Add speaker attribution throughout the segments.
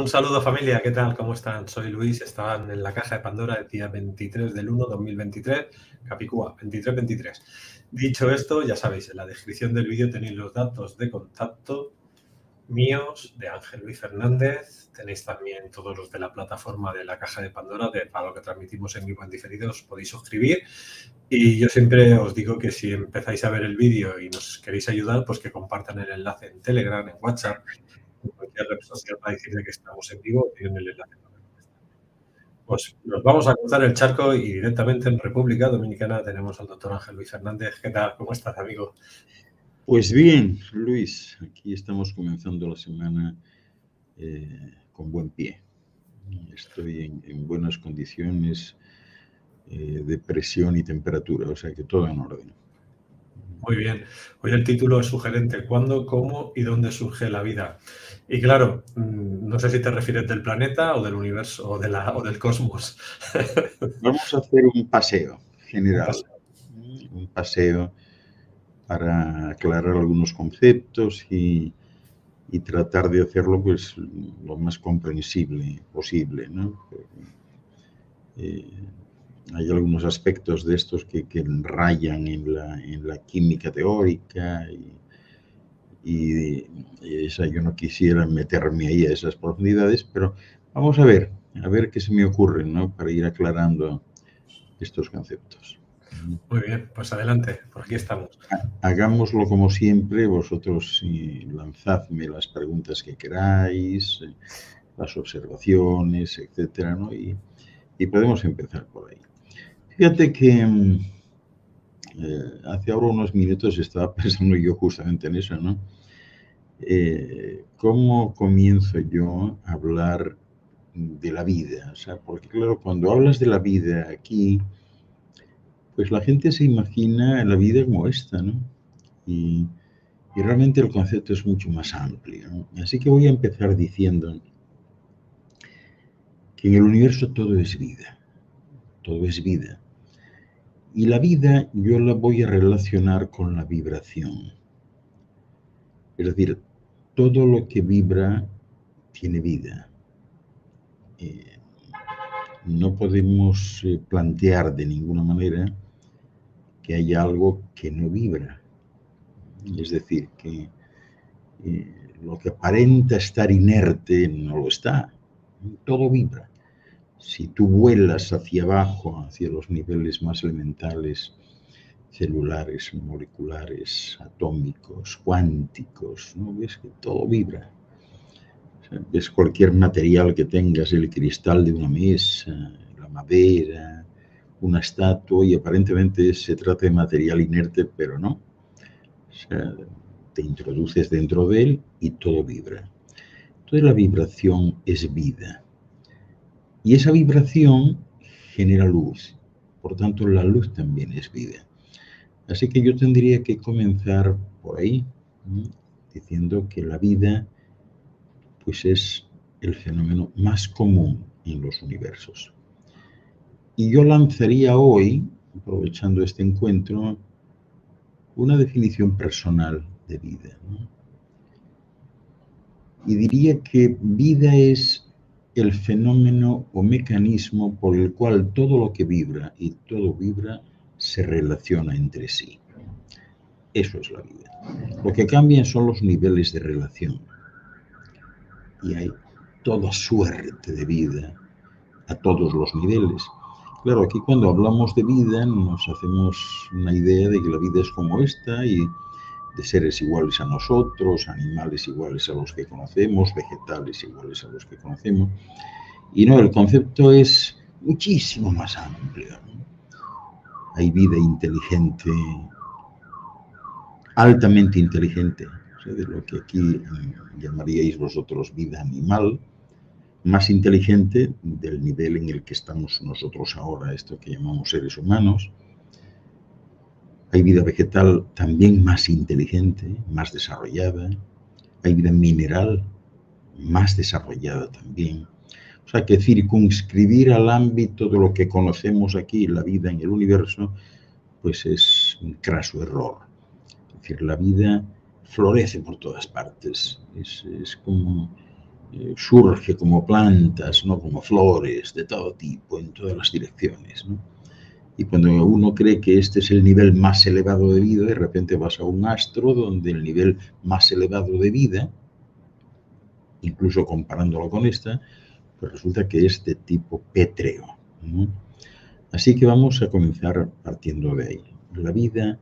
Speaker 1: Un saludo familia, ¿qué tal? ¿Cómo están? Soy Luis, estaban en la caja de Pandora el día 23 del 1 2023, Capicúa 2323. Dicho esto, ya sabéis, en la descripción del vídeo tenéis los datos de contacto míos, de Ángel Luis Fernández, tenéis también todos los de la plataforma de la caja de Pandora, para lo que transmitimos en vivo en diferido, os podéis suscribir. Y yo siempre os digo que si empezáis a ver el vídeo y nos queréis ayudar, pues que compartan el enlace en Telegram, en WhatsApp, en cualquier red social para decirle que estamos en vivo, tienen el enlace para contestar. Pues nos vamos a cruzar el charco y directamente en República Dominicana tenemos al doctor Ángel Luis Fernández. ¿Qué tal? ¿Cómo estás, amigo?
Speaker 2: Pues bien, Luis, aquí estamos comenzando la semana con buen pie. Estoy en buenas condiciones de presión y temperatura, o sea que todo en orden.
Speaker 1: Muy bien. Hoy el título es sugerente. ¿Cuándo, cómo y dónde surge la vida? Y claro, no sé si te refieres del planeta o del universo o del cosmos.
Speaker 2: Vamos a hacer un paseo general, un paseo para aclarar algunos conceptos y tratar de hacerlo pues lo más comprensible posible, ¿no? Hay algunos aspectos de estos que rayan en la química teórica y yo no quisiera meterme ahí a esas profundidades, pero vamos a ver qué se me ocurre, ¿no? Para ir aclarando estos conceptos.
Speaker 1: Muy bien, pues adelante, por aquí estamos.
Speaker 2: Hagámoslo como siempre, vosotros lanzadme las preguntas que queráis, las observaciones, etcétera, ¿no? Y podemos empezar por ahí. Fíjate que hace ahora unos minutos estaba pensando yo justamente en eso, ¿no? ¿Cómo comienzo yo a hablar de la vida? O sea, porque claro, cuando hablas de la vida aquí, pues la gente se imagina la vida como esta, ¿no? Y realmente el concepto es mucho más amplio, ¿no? Así que voy a empezar diciendo que en el universo todo es vida, todo es vida. Y la vida yo la voy a relacionar con la vibración. Es decir, todo lo que vibra tiene vida. No podemos plantear de ninguna manera que haya algo que no vibra. Es decir, que lo que aparenta estar inerte no lo está. Todo vibra. Si tú vuelas hacia abajo, hacia los niveles más elementales, celulares, moleculares, atómicos, cuánticos, ¿no? Ves que todo vibra. O sea, ves cualquier material que tengas, el cristal de una mesa, la madera, una estatua, y aparentemente se trata de material inerte, pero no. O sea, te introduces dentro de él y todo vibra. Entonces la vibración es vida. Y esa vibración genera luz. Por tanto, la luz también es vida. Así que yo tendría que comenzar por ahí, ¿no? Diciendo que la vida pues es el fenómeno más común en los universos. Y yo lanzaría hoy, aprovechando este encuentro, una definición personal de vida, ¿no? Y diría que vida es el fenómeno o mecanismo por el cual todo lo que vibra y todo vibra se relaciona entre sí. Eso es la vida. Lo que cambian son los niveles de relación. Y hay toda suerte de vida a todos los niveles. Claro, aquí cuando hablamos de vida nos hacemos una idea de que la vida es como esta y de seres iguales a nosotros, animales iguales a los que conocemos, vegetales iguales a los que conocemos. Y no, el concepto es muchísimo más amplio, ¿no? Hay vida inteligente, altamente inteligente, o sea, de lo que aquí llamaríais vosotros vida animal, más inteligente del nivel en el que estamos nosotros ahora, esto que llamamos seres humanos. Hay vida vegetal también más inteligente, más desarrollada. Hay vida mineral más desarrollada también. O sea que circunscribir al ámbito de lo que conocemos aquí, la vida en el universo, pues es un craso error. Es decir, la vida florece por todas partes. Es como surge como plantas, ¿no? Como flores de todo tipo, en todas las direcciones, ¿no? Y cuando uno cree que este es el nivel más elevado de vida, de repente vas a un astro donde el nivel más elevado de vida, incluso comparándolo con esta, pues resulta que es de tipo pétreo, ¿no? Así que vamos a comenzar partiendo de ahí. La vida,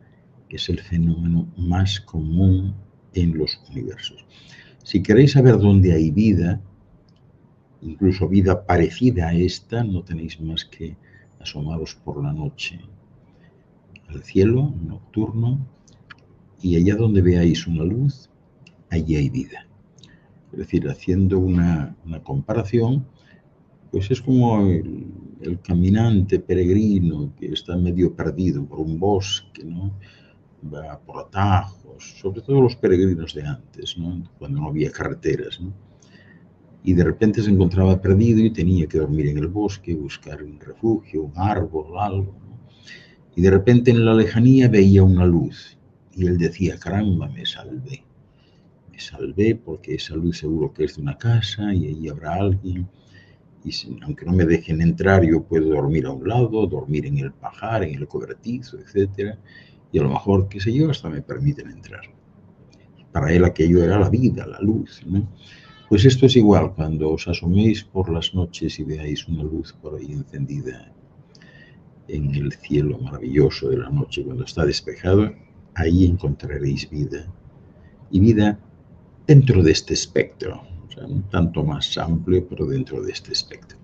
Speaker 2: que es el fenómeno más común en los universos. Si queréis saber dónde hay vida, incluso vida parecida a esta, no tenéis más que asomaros por la noche al cielo nocturno y allá donde veáis una luz, allí hay vida. Es decir, haciendo una comparación, pues es como el caminante peregrino que está medio perdido por un bosque, ¿no? Va por atajos, sobre todo los peregrinos de antes, ¿no? Cuando no había carreteras, ¿no? Y de repente se encontraba perdido y tenía que dormir en el bosque, buscar un refugio, un árbol, algo, ¿no? Y de repente en la lejanía veía una luz y él decía, caramba, me salvé. Me salvé porque esa luz seguro que es de una casa y allí habrá alguien. Y aunque no me dejen entrar, yo puedo dormir a un lado, dormir en el pajar, en el cobertizo, etc. Y a lo mejor, qué sé yo, hasta me permiten entrar. Para él aquello era la vida, la luz, ¿no? Pues esto es igual, cuando os asoméis por las noches y veáis una luz por ahí encendida en el cielo maravilloso de la noche, cuando está despejado, ahí encontraréis vida. Y vida dentro de este espectro, o sea, un tanto más amplio, pero dentro de este espectro.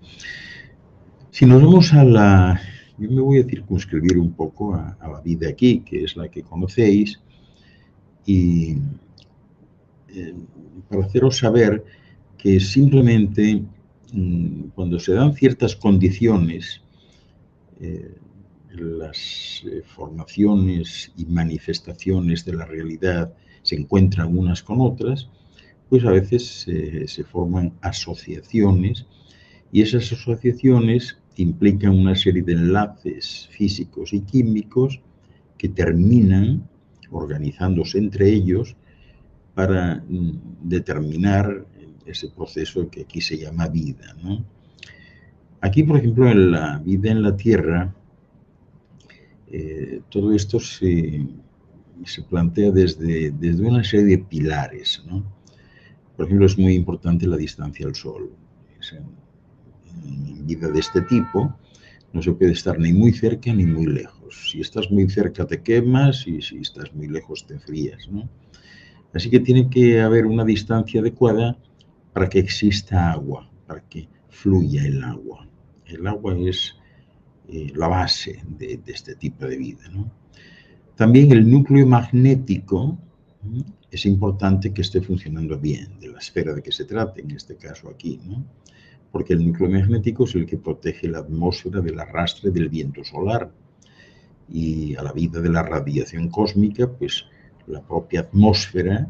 Speaker 2: Si nos vamos a yo me voy a circunscribir un poco a la vida aquí, que es la que conocéis, y para haceros saber que simplemente cuando se dan ciertas condiciones, las formaciones y manifestaciones de la realidad se encuentran unas con otras, pues a veces se forman asociaciones y esas asociaciones implican una serie de enlaces físicos y químicos que terminan organizándose entre ellos para determinar ese proceso que aquí se llama vida, ¿no? Aquí, por ejemplo, en la vida en la Tierra, todo esto se plantea desde una serie de pilares, ¿no? Por ejemplo, es muy importante la distancia al Sol. En vida de este tipo no se puede estar ni muy cerca ni muy lejos. Si estás muy cerca te quemas y si estás muy lejos te frías, ¿no? Así que tiene que haber una distancia adecuada para que exista agua, para que fluya el agua. El agua es la base de este tipo de vida, ¿no? También el núcleo magnético es importante que esté funcionando bien, de la esfera de que se trate, en este caso aquí, ¿no? Porque el núcleo magnético es el que protege la atmósfera del arrastre del viento solar y a la vida de la radiación cósmica, pues la propia atmósfera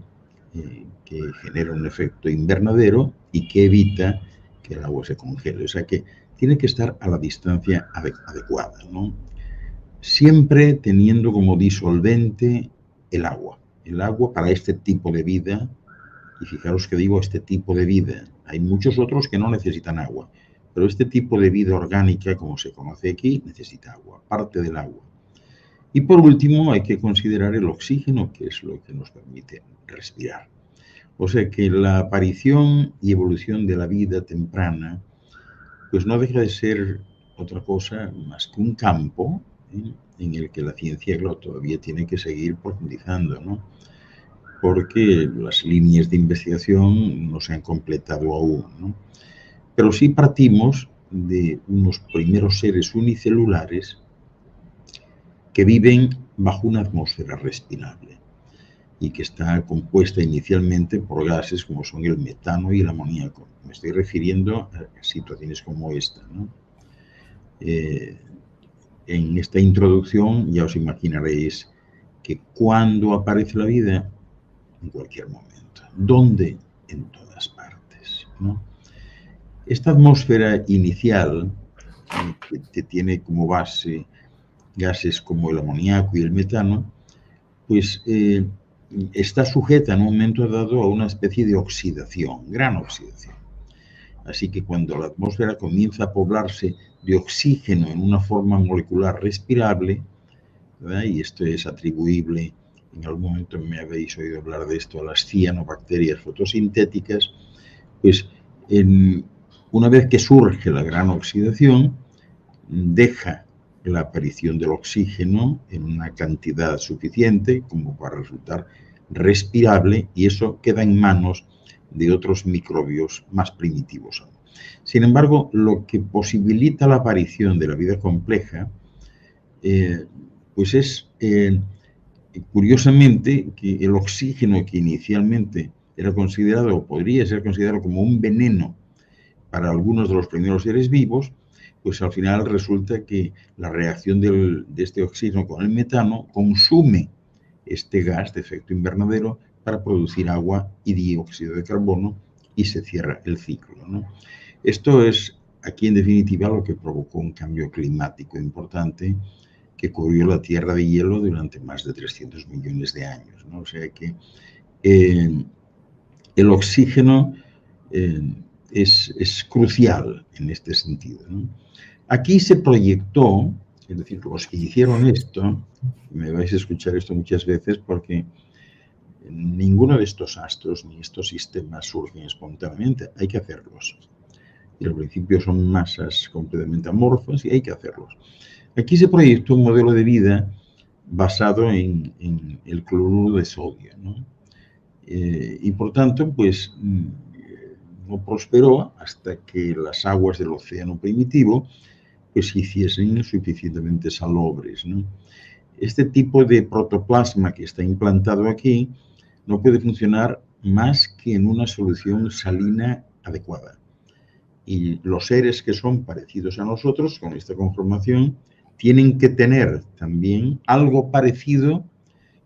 Speaker 2: que genera un efecto invernadero y que evita que el agua se congele. O sea que tiene que estar a la distancia adecuada, ¿no? Siempre teniendo como disolvente el agua. El agua para este tipo de vida, y fijaros que digo este tipo de vida, hay muchos otros que no necesitan agua, pero este tipo de vida orgánica, como se conoce aquí, necesita agua, parte del agua. Y por último hay que considerar el oxígeno, que es lo que nos permite respirar. O sea que la aparición y evolución de la vida temprana, pues no deja de ser otra cosa más que un campo en el que la ciencia, claro, todavía tiene que seguir profundizando, ¿no? Porque las líneas de investigación no se han completado aún, ¿no? Pero sí partimos de unos primeros seres unicelulares que viven bajo una atmósfera respirable y que está compuesta inicialmente por gases como son el metano y el amoníaco. Me estoy refiriendo a situaciones como esta, ¿no? En esta introducción ya os imaginaréis que cuando aparece la vida, en cualquier momento. ¿Dónde? En todas partes, ¿no? Esta atmósfera inicial, que tiene como base gases como el amoníaco y el metano, pues está sujeta en un momento dado a una especie de oxidación, gran oxidación. Así que cuando la atmósfera comienza a poblarse de oxígeno en una forma molecular respirable, ¿verdad? Y esto es atribuible, en algún momento me habéis oído hablar de esto, a las cianobacterias fotosintéticas, pues una vez que surge la gran oxidación, deja la aparición del oxígeno en una cantidad suficiente como para resultar respirable, y eso queda en manos de otros microbios más primitivos aún. Sin embargo, lo que posibilita la aparición de la vida compleja, pues es curiosamente que el oxígeno, que inicialmente era considerado o podría ser considerado como un veneno para algunos de los primeros seres vivos, pues al final resulta que la reacción de este oxígeno con el metano consume este gas de efecto invernadero para producir agua y dióxido de carbono, y se cierra el ciclo, ¿no? Esto es, aquí en definitiva, lo que provocó un cambio climático importante que cubrió la Tierra de hielo durante más de 300 millones de años, ¿no? O sea que el oxígeno es crucial en este sentido, ¿no? Aquí se proyectó, es decir, los que hicieron esto, me vais a escuchar esto muchas veces porque ninguno de estos astros ni estos sistemas surgen espontáneamente, hay que hacerlos. Y al principio son masas completamente amorfas y hay que hacerlos. Aquí se proyectó un modelo de vida basado en el cloruro de sodio, ¿no? Y por tanto, pues no prosperó hasta que las aguas del océano primitivo pues hiciesen suficientemente salobres, ¿no? Este tipo de protoplasma que está implantado aquí no puede funcionar más que en una solución salina adecuada. Y los seres que son parecidos a nosotros, con esta conformación, tienen que tener también algo parecido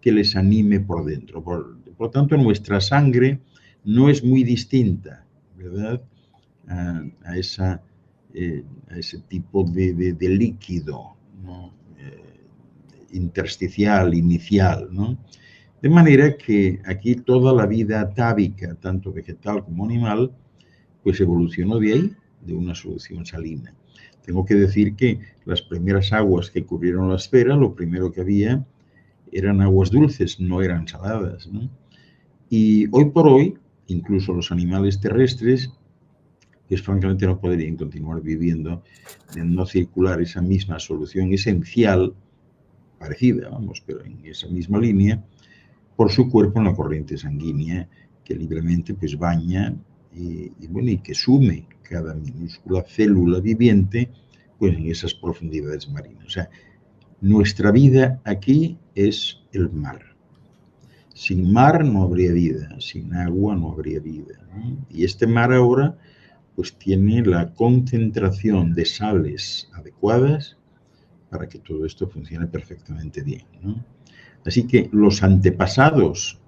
Speaker 2: que les anime por dentro. Por lo tanto, nuestra sangre no es muy distinta, ¿verdad?, a ese tipo de líquido, ¿no?, intersticial, inicial, ¿no? De manera que aquí toda la vida atávica, tanto vegetal como animal, pues evolucionó de ahí, de una solución salina. Tengo que decir que las primeras aguas que cubrieron la esfera, lo primero que había eran aguas dulces, no eran saladas, ¿no? Y hoy por hoy, incluso los animales terrestres, pues francamente no podrían continuar viviendo de no circular esa misma solución esencial, parecida, vamos, pero en esa misma línea, por su cuerpo en la corriente sanguínea, que libremente pues baña y que sume cada minúscula célula viviente pues en esas profundidades marinas. O sea, nuestra vida aquí es el mar. Sin mar no habría vida, sin agua no habría vida, ¿no? Y este mar ahora pues tiene la concentración de sales adecuadas para que todo esto funcione perfectamente bien, ¿no? Así que los antepasados,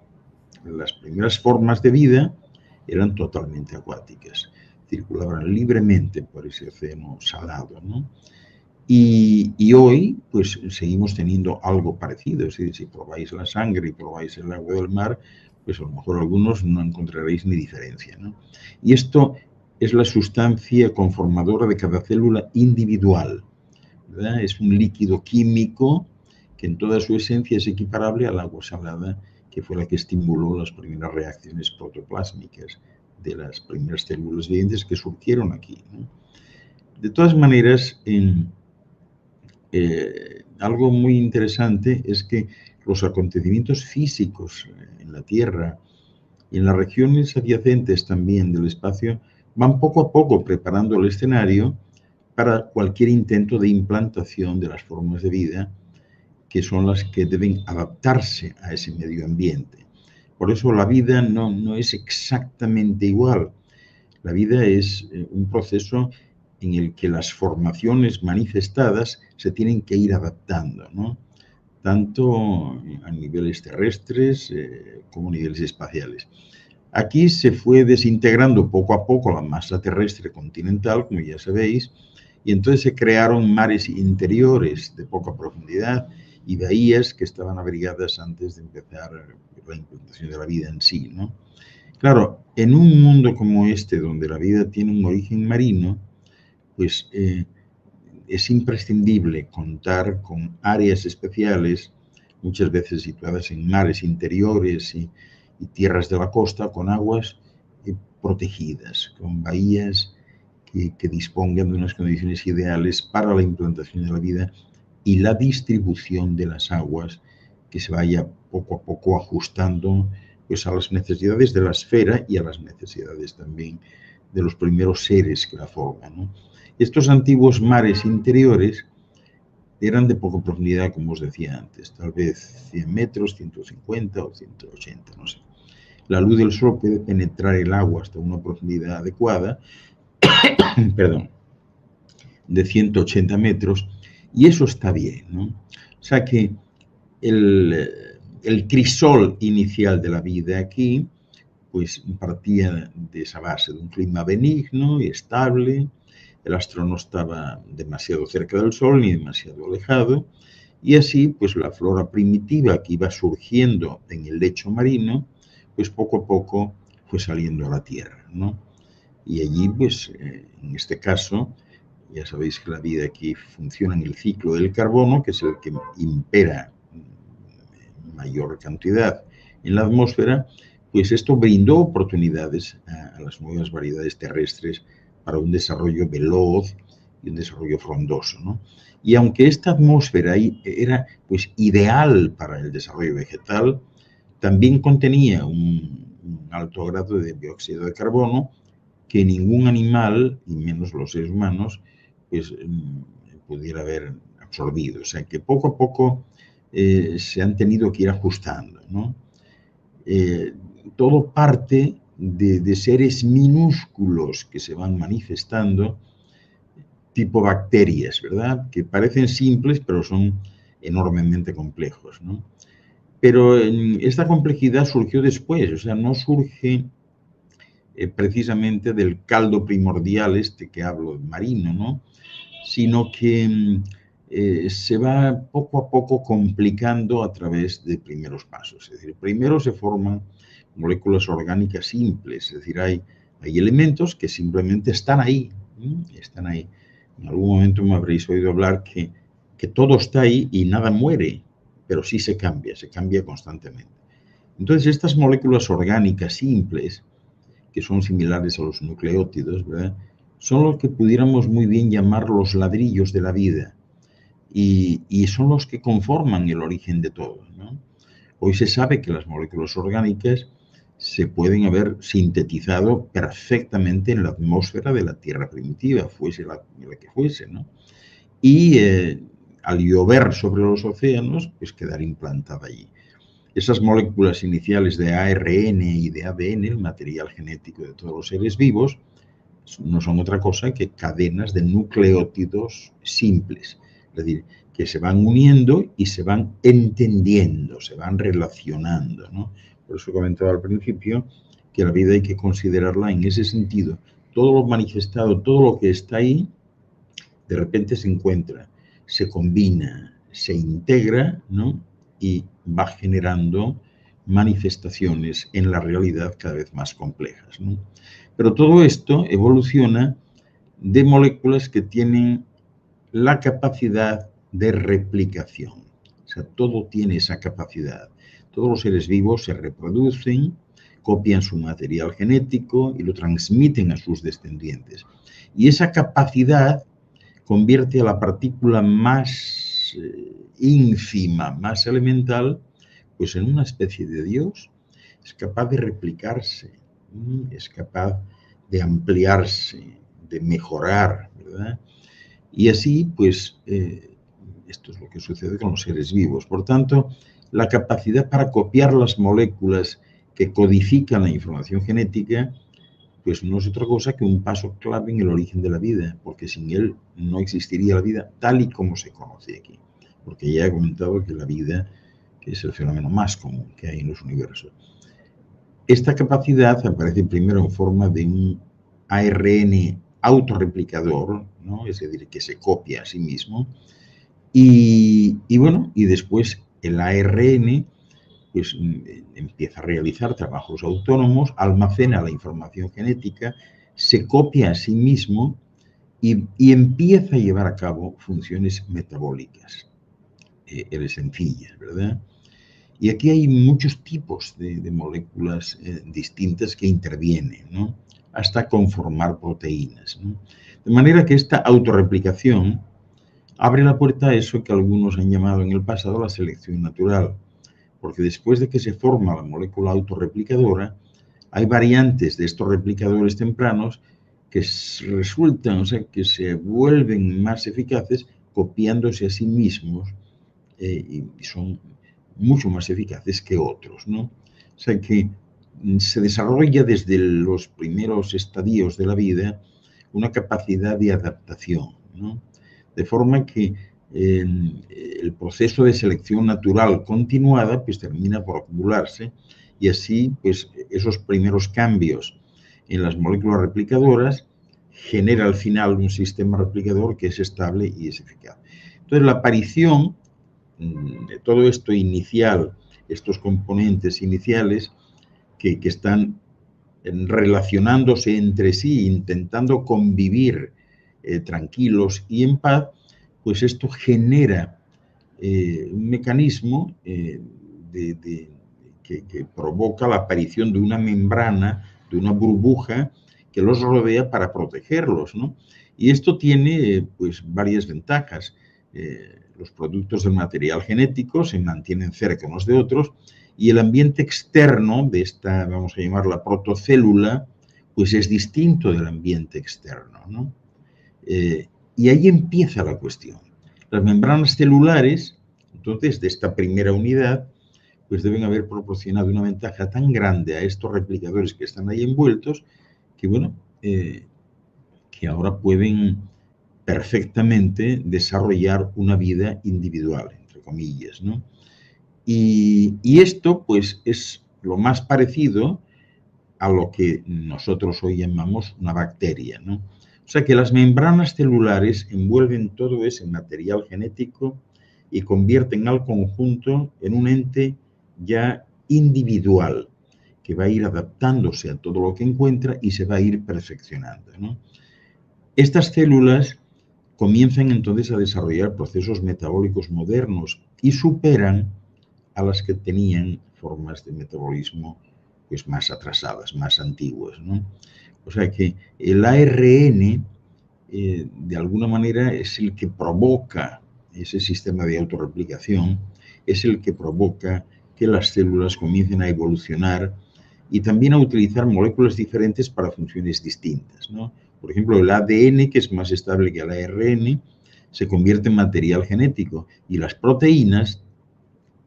Speaker 2: las primeras formas de vida, eran totalmente acuáticas, circulaban libremente por ese océano salado, ¿no? Y hoy, pues seguimos teniendo algo parecido. Es decir, si probáis la sangre y probáis el agua del mar, pues a lo mejor algunos no encontraréis ni diferencia, ¿no? Y esto es la sustancia conformadora de cada célula individual, ¿verdad? Es un líquido químico que en toda su esencia es equiparable al agua salada, que fue la que estimuló las primeras reacciones protoplásmicas de las primeras células vivientes que surgieron aquí, ¿no? De todas maneras, algo muy interesante es que los acontecimientos físicos en la Tierra y en las regiones adyacentes también del espacio van poco a poco preparando el escenario para cualquier intento de implantación de las formas de vida que son las que deben adaptarse a ese medio ambiente. Por eso la vida no es exactamente igual. La vida es un proceso en el que las formaciones manifestadas se tienen que ir adaptando, ¿no?, tanto a niveles terrestres como a niveles espaciales. Aquí se fue desintegrando poco a poco la masa terrestre continental, como ya sabéis, y entonces se crearon mares interiores de poca profundidad y bahías que estaban abrigadas antes de empezar la implantación de la vida en sí, ¿no? Claro, en un mundo como este, donde la vida tiene un origen marino, pues es imprescindible contar con áreas especiales, muchas veces situadas en mares interiores y tierras de la costa, con aguas protegidas, con bahías que dispongan de unas condiciones ideales para la implantación de la vida y la distribución de las aguas, que se vaya poco a poco ajustando pues, a las necesidades de la esfera y a las necesidades también de los primeros seres que la forman, ¿no? Estos antiguos mares interiores eran de poca profundidad, como os decía antes, tal vez 100 metros, 150 o 180, no sé. La luz del sol puede penetrar el agua hasta una profundidad adecuada, perdón, de 180 metros, y eso está bien, ¿no? O sea que el crisol inicial de la vida aquí, pues partía de esa base, de un clima benigno y estable. El astro no estaba demasiado cerca del Sol ni demasiado alejado, y así, pues la flora primitiva que iba surgiendo en el lecho marino, pues poco a poco fue saliendo a la Tierra, ¿no? Y allí, pues, en este caso, ya sabéis que la vida aquí funciona en el ciclo del carbono, que es el que impera en mayor cantidad en la atmósfera, pues esto brindó oportunidades a las nuevas variedades terrestres para un desarrollo veloz y un desarrollo frondoso, ¿no? Y aunque esta atmósfera era pues ideal para el desarrollo vegetal, también contenía un alto grado de dióxido de carbono que ningún animal, y menos los seres humanos, pues pudiera haber absorbido. O sea que poco a poco se han tenido que ir ajustando, ¿no? Todo parte de seres minúsculos que se van manifestando, tipo bacterias, ¿verdad? Que parecen simples, pero son enormemente complejos, ¿no? Pero esta complejidad surgió después, o sea, no surge precisamente del caldo primordial este que hablo, marino, ¿no? Sino que se va poco a poco complicando a través de primeros pasos. Es decir, primero se forman moléculas orgánicas simples, es decir, hay elementos que simplemente están ahí, están ahí. En algún momento me habréis oído hablar que todo está ahí y nada muere, pero sí se cambia constantemente. Entonces, estas moléculas orgánicas simples, que son similares a los nucleótidos, ¿verdad?, son lo que pudiéramos muy bien llamar los ladrillos de la vida y son los que conforman el origen de todo, ¿no? Hoy se sabe que las moléculas orgánicas se pueden haber sintetizado perfectamente en la atmósfera de la Tierra primitiva, fuese la que fuese, ¿no? Y al llover sobre los océanos, pues quedar implantada allí. Esas moléculas iniciales de ARN y de ADN, el material genético de todos los seres vivos, no son otra cosa que cadenas de nucleótidos simples, es decir, que se van uniendo y se van entendiendo, se van relacionando, ¿no? Por eso comentaba al principio que la vida hay que considerarla en ese sentido. Todo lo manifestado, todo lo que está ahí, de repente se encuentra, se combina, se integra, ¿no? Y va generando manifestaciones en la realidad cada vez más complejas, ¿no? Pero todo esto evoluciona de moléculas que tienen la capacidad de replicación. O sea, todo tiene esa capacidad. Todos los seres vivos se reproducen, copian su material genético y lo transmiten a sus descendientes. Y esa capacidad convierte a la partícula más ínfima, más elemental, pues en una especie de Dios. Es capaz de replicarse, es capaz de ampliarse, de mejorar, ¿verdad? Y así, pues, esto es lo que sucede con los seres vivos. Por tanto, la capacidad para copiar las moléculas que codifican la información genética, pues no es otra cosa que un paso clave en el origen de la vida, porque sin él no existiría la vida tal y como se conoce aquí. Porque ya he comentado que la vida es el fenómeno más común que hay en los universos. Esta capacidad aparece primero en forma de un ARN autorreplicador, ¿no? Es decir, que se copia a sí mismo, y bueno, y después el ARN pues empieza a realizar trabajos autónomos, almacena la información genética, se copia a sí mismo y empieza a llevar a cabo funciones metabólicas. Eres sencilla, ¿verdad? Y aquí hay muchos tipos de moléculas distintas que intervienen, ¿no? Hasta conformar proteínas, ¿no? De manera que esta autorreplicación abre la puerta a eso que algunos han llamado en el pasado la selección natural, porque después de que se forma la molécula autorreplicadora, hay variantes de estos replicadores tempranos que resultan, o sea, que se vuelven más eficaces copiándose a sí mismos y son mucho más eficaces que otros, ¿no? O sea que se desarrolla desde los primeros estadios de la vida una capacidad de adaptación, ¿no? De forma que el proceso de selección natural continuada pues termina por acumularse y así pues esos primeros cambios en las moléculas replicadoras genera al final un sistema replicador que es estable y es eficaz. Entonces la aparición de todo esto inicial, estos componentes iniciales que están relacionándose entre sí, intentando convivir tranquilos y en paz, pues esto genera un mecanismo que provoca la aparición de una membrana, de una burbuja que los rodea para protegerlos, ¿no? Y esto tiene pues varias ventajas. Los productos del material genético se mantienen cerca unos de otros y el ambiente externo de esta, vamos a llamarla protocélula, pues es distinto del ambiente externo, ¿no? Y ahí empieza la cuestión. Las membranas celulares, entonces, de esta primera unidad, pues deben haber proporcionado una ventaja tan grande a estos replicadores que están ahí envueltos, que bueno, que ahora pueden perfectamente desarrollar una vida individual, entre comillas, ¿no? Y esto, pues, es lo más parecido a lo que nosotros hoy llamamos una bacteria, ¿no? O sea que las membranas celulares envuelven todo ese material genético y convierten al conjunto en un ente ya individual, que va a ir adaptándose a todo lo que encuentra y se va a ir perfeccionando, ¿no? Estas células comienzan entonces a desarrollar procesos metabólicos modernos y superan a las que tenían formas de metabolismo pues más atrasadas, más antiguas, ¿no? O sea que el ARN de alguna manera es el que provoca ese sistema de autorreplicación, es el que provoca que las células comiencen a evolucionar y también a utilizar moléculas diferentes para funciones distintas, ¿no? Por ejemplo, el ADN, que es más estable que el ARN, se convierte en material genético y las proteínas,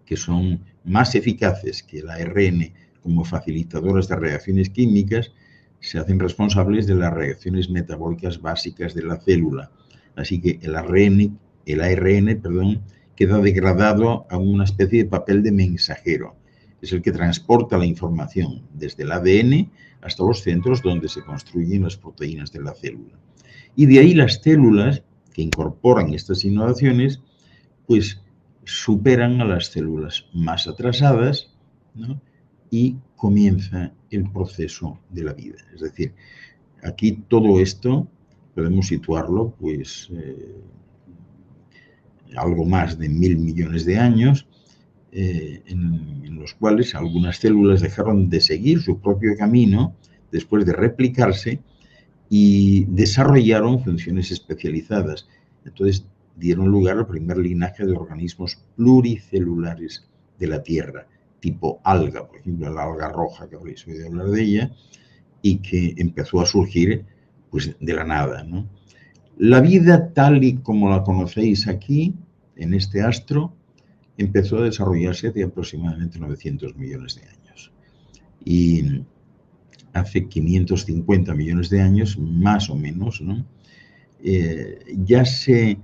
Speaker 2: que son más eficaces que el ARN como facilitadoras de reacciones químicas, se hacen responsables de las reacciones metabólicas básicas de la célula. Así que el ARN, queda degradado a una especie de papel de mensajero. Es el que transporta la información desde el ADN hasta los centros donde se construyen las proteínas de la célula. Y de ahí las células que incorporan estas innovaciones, pues superan a las células más atrasadas, ¿no? Y comienza el proceso de la vida. Es decir, aquí todo esto podemos situarlo pues algo más de 1000 millones de años, en los cuales algunas células dejaron de seguir su propio camino después de replicarse y desarrollaron funciones especializadas. Entonces dieron lugar al primer linaje de organismos pluricelulares de la Tierra, tipo alga, por ejemplo, la alga roja, que habréis oído hablar de ella, y que empezó a surgir pues, de la nada, ¿no? La vida tal y como la conocéis aquí, en este astro, empezó a desarrollarse hace aproximadamente 900 millones de años. Y hace 550 millones de años, más o menos, ¿no? Ya se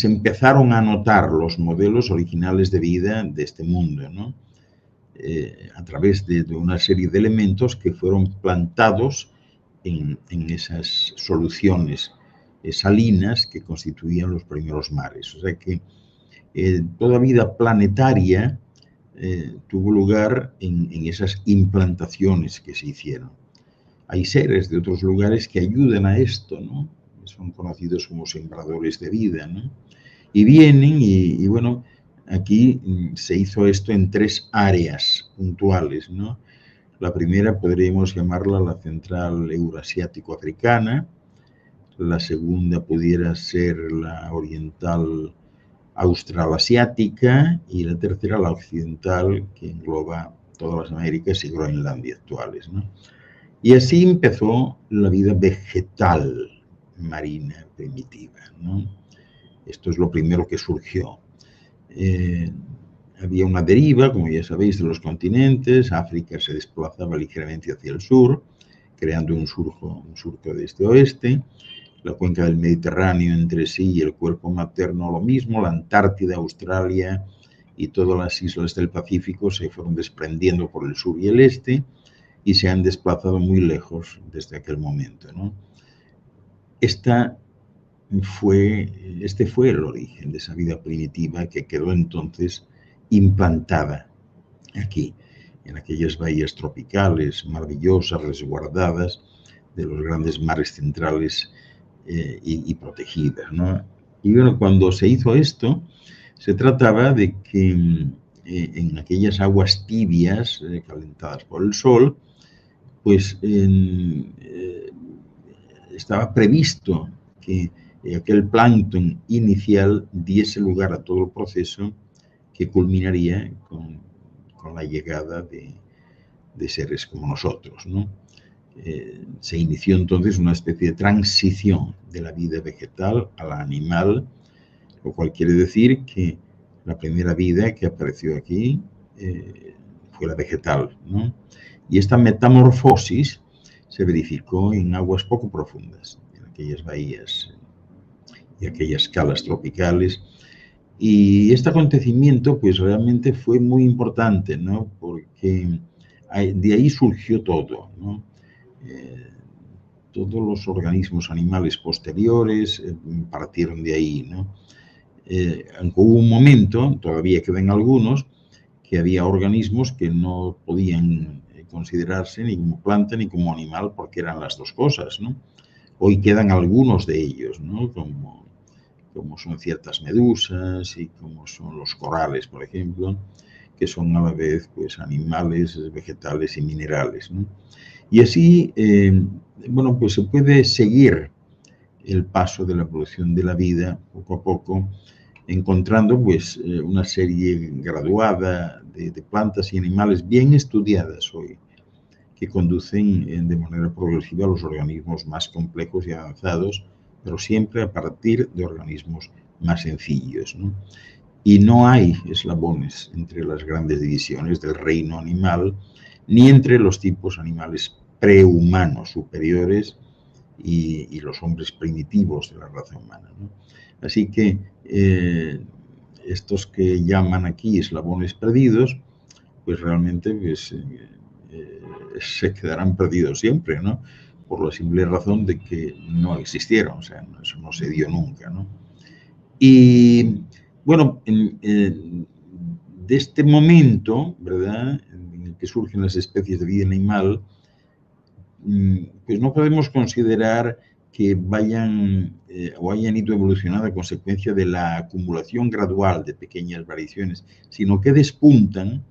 Speaker 2: empezaron a notar los modelos originales de vida de este mundo, ¿no? A través de una serie de elementos que fueron plantados en esas soluciones salinas que constituían los primeros mares. O sea que toda vida planetaria tuvo lugar en esas implantaciones que se hicieron. Hay seres de otros lugares que ayudan a esto, ¿no? Son conocidos como sembradores de vida, ¿no? Y vienen y bueno, aquí se hizo esto en 3 áreas puntuales, ¿no? La primera podríamos llamarla la central eurasiático-africana, la segunda pudiera ser la oriental austral-asiática y la tercera la occidental, que engloba todas las Américas y Groenlandia actuales, ¿no? Y así empezó la vida vegetal marina primitiva, ¿no? Esto es lo primero que surgió. Había una deriva, como ya sabéis, de los continentes. África se desplazaba ligeramente hacia el sur, creando un surco de este a oeste. La cuenca del Mediterráneo entre sí y el cuerpo materno lo mismo. La Antártida, Australia y todas las islas del Pacífico se fueron desprendiendo por el sur y el este y se han desplazado muy lejos desde aquel momento, ¿no? Este fue el origen de esa vida primitiva que quedó entonces implantada aquí, en aquellas bahías tropicales maravillosas, resguardadas de los grandes mares centrales y protegidas, ¿no? Y bueno, cuando se hizo esto, se trataba de que en aquellas aguas tibias, calentadas por el sol, pues estaba previsto que aquel plancton inicial diese lugar a todo el proceso que culminaría con la llegada de seres como nosotros, ¿no? Se inició entonces una especie de transición de la vida vegetal a la animal, lo cual quiere decir que la primera vida que apareció aquí fue la vegetal, ¿no? Y esta metamorfosis se verificó en aguas poco profundas, en aquellas bahías y aquellas calas tropicales. Y este acontecimiento pues realmente fue muy importante, ¿no? Porque de ahí surgió todo, ¿no? Todos los organismos animales posteriores partieron de ahí, ¿no? Aunque hubo un momento, todavía quedan algunos, que había organismos que no podían considerarse ni como planta ni como animal porque eran las dos cosas, ¿no? Hoy quedan algunos de ellos, ¿no? Como son ciertas medusas y como son los corales, por ejemplo, que son a la vez pues, animales, vegetales y minerales, ¿no? Y así, bueno, pues se puede seguir el paso de la evolución de la vida poco a poco, encontrando pues una serie graduada de plantas y animales bien estudiadas hoy, que conducen de manera progresiva a los organismos más complejos y avanzados, pero siempre a partir de organismos más sencillos, ¿no? Y no hay eslabones entre las grandes divisiones del reino animal, ni entre los tipos animales prehumanos superiores y los hombres primitivos de la raza humana, ¿no? Así que estos que llaman aquí eslabones perdidos, pues realmente pues, se quedarán perdidos siempre, ¿no? Por la simple razón de que no existieron, o sea, eso no se dio nunca, ¿no? Y bueno, de este momento, ¿verdad?, en el que surgen las especies de vida animal, pues no podemos considerar que vayan o hayan ido evolucionando a consecuencia de la acumulación gradual de pequeñas variaciones, sino que despuntan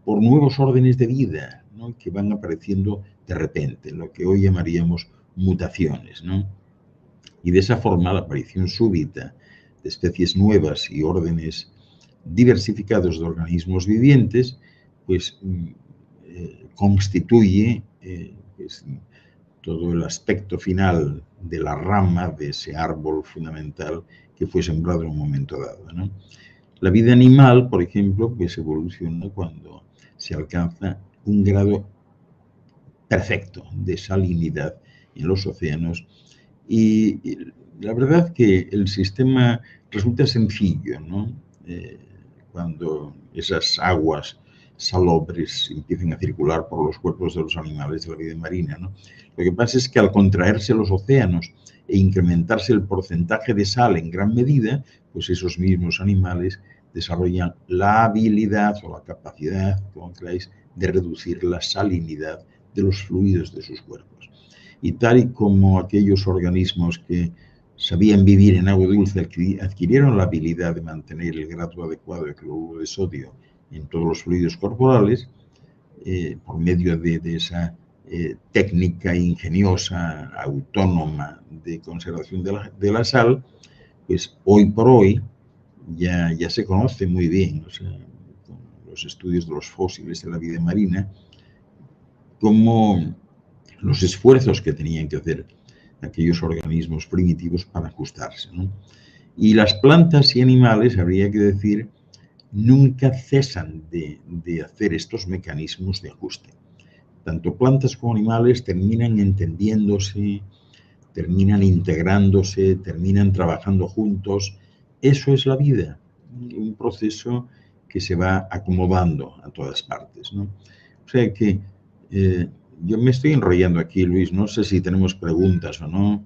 Speaker 2: por nuevos órdenes de vida, ¿no?, que van apareciendo de repente, lo que hoy llamaríamos mutaciones, ¿no? Y de esa forma la aparición súbita de especies nuevas y órdenes diversificados de organismos vivientes, pues constituye pues, todo el aspecto final de la rama de ese árbol fundamental que fue sembrado en un momento dado, ¿no? La vida animal, por ejemplo, pues evoluciona cuando se alcanza un grado perfecto de salinidad en los océanos. Y la verdad que el sistema resulta sencillo, ¿no? Cuando esas aguas salobres empiezan a circular por los cuerpos de los animales de la vida marina, ¿no? Lo que pasa es que al contraerse los océanos e incrementarse el porcentaje de sal en gran medida, pues esos mismos animales desarrollan la habilidad o la capacidad, como queráis, de reducir la salinidad de los fluidos de sus cuerpos. Y tal y como aquellos organismos que sabían vivir en agua dulce adquirieron la habilidad de mantener el grado adecuado de cloruro de sodio en todos los fluidos corporales, por medio de esa técnica ingeniosa, autónoma de conservación de la sal, pues hoy por hoy ya se conoce muy bien, o sea, con los estudios de los fósiles de la vida marina, cómo los esfuerzos que tenían que hacer aquellos organismos primitivos para ajustarse, ¿no? Y las plantas y animales, habría que decir, nunca cesan de hacer estos mecanismos de ajuste. Tanto plantas como animales terminan entendiéndose, terminan integrándose, terminan trabajando juntos. Eso es la vida, un proceso que se va acomodando a todas partes, ¿no? O sea que yo me estoy enrollando aquí, Luis, no sé si tenemos preguntas o no.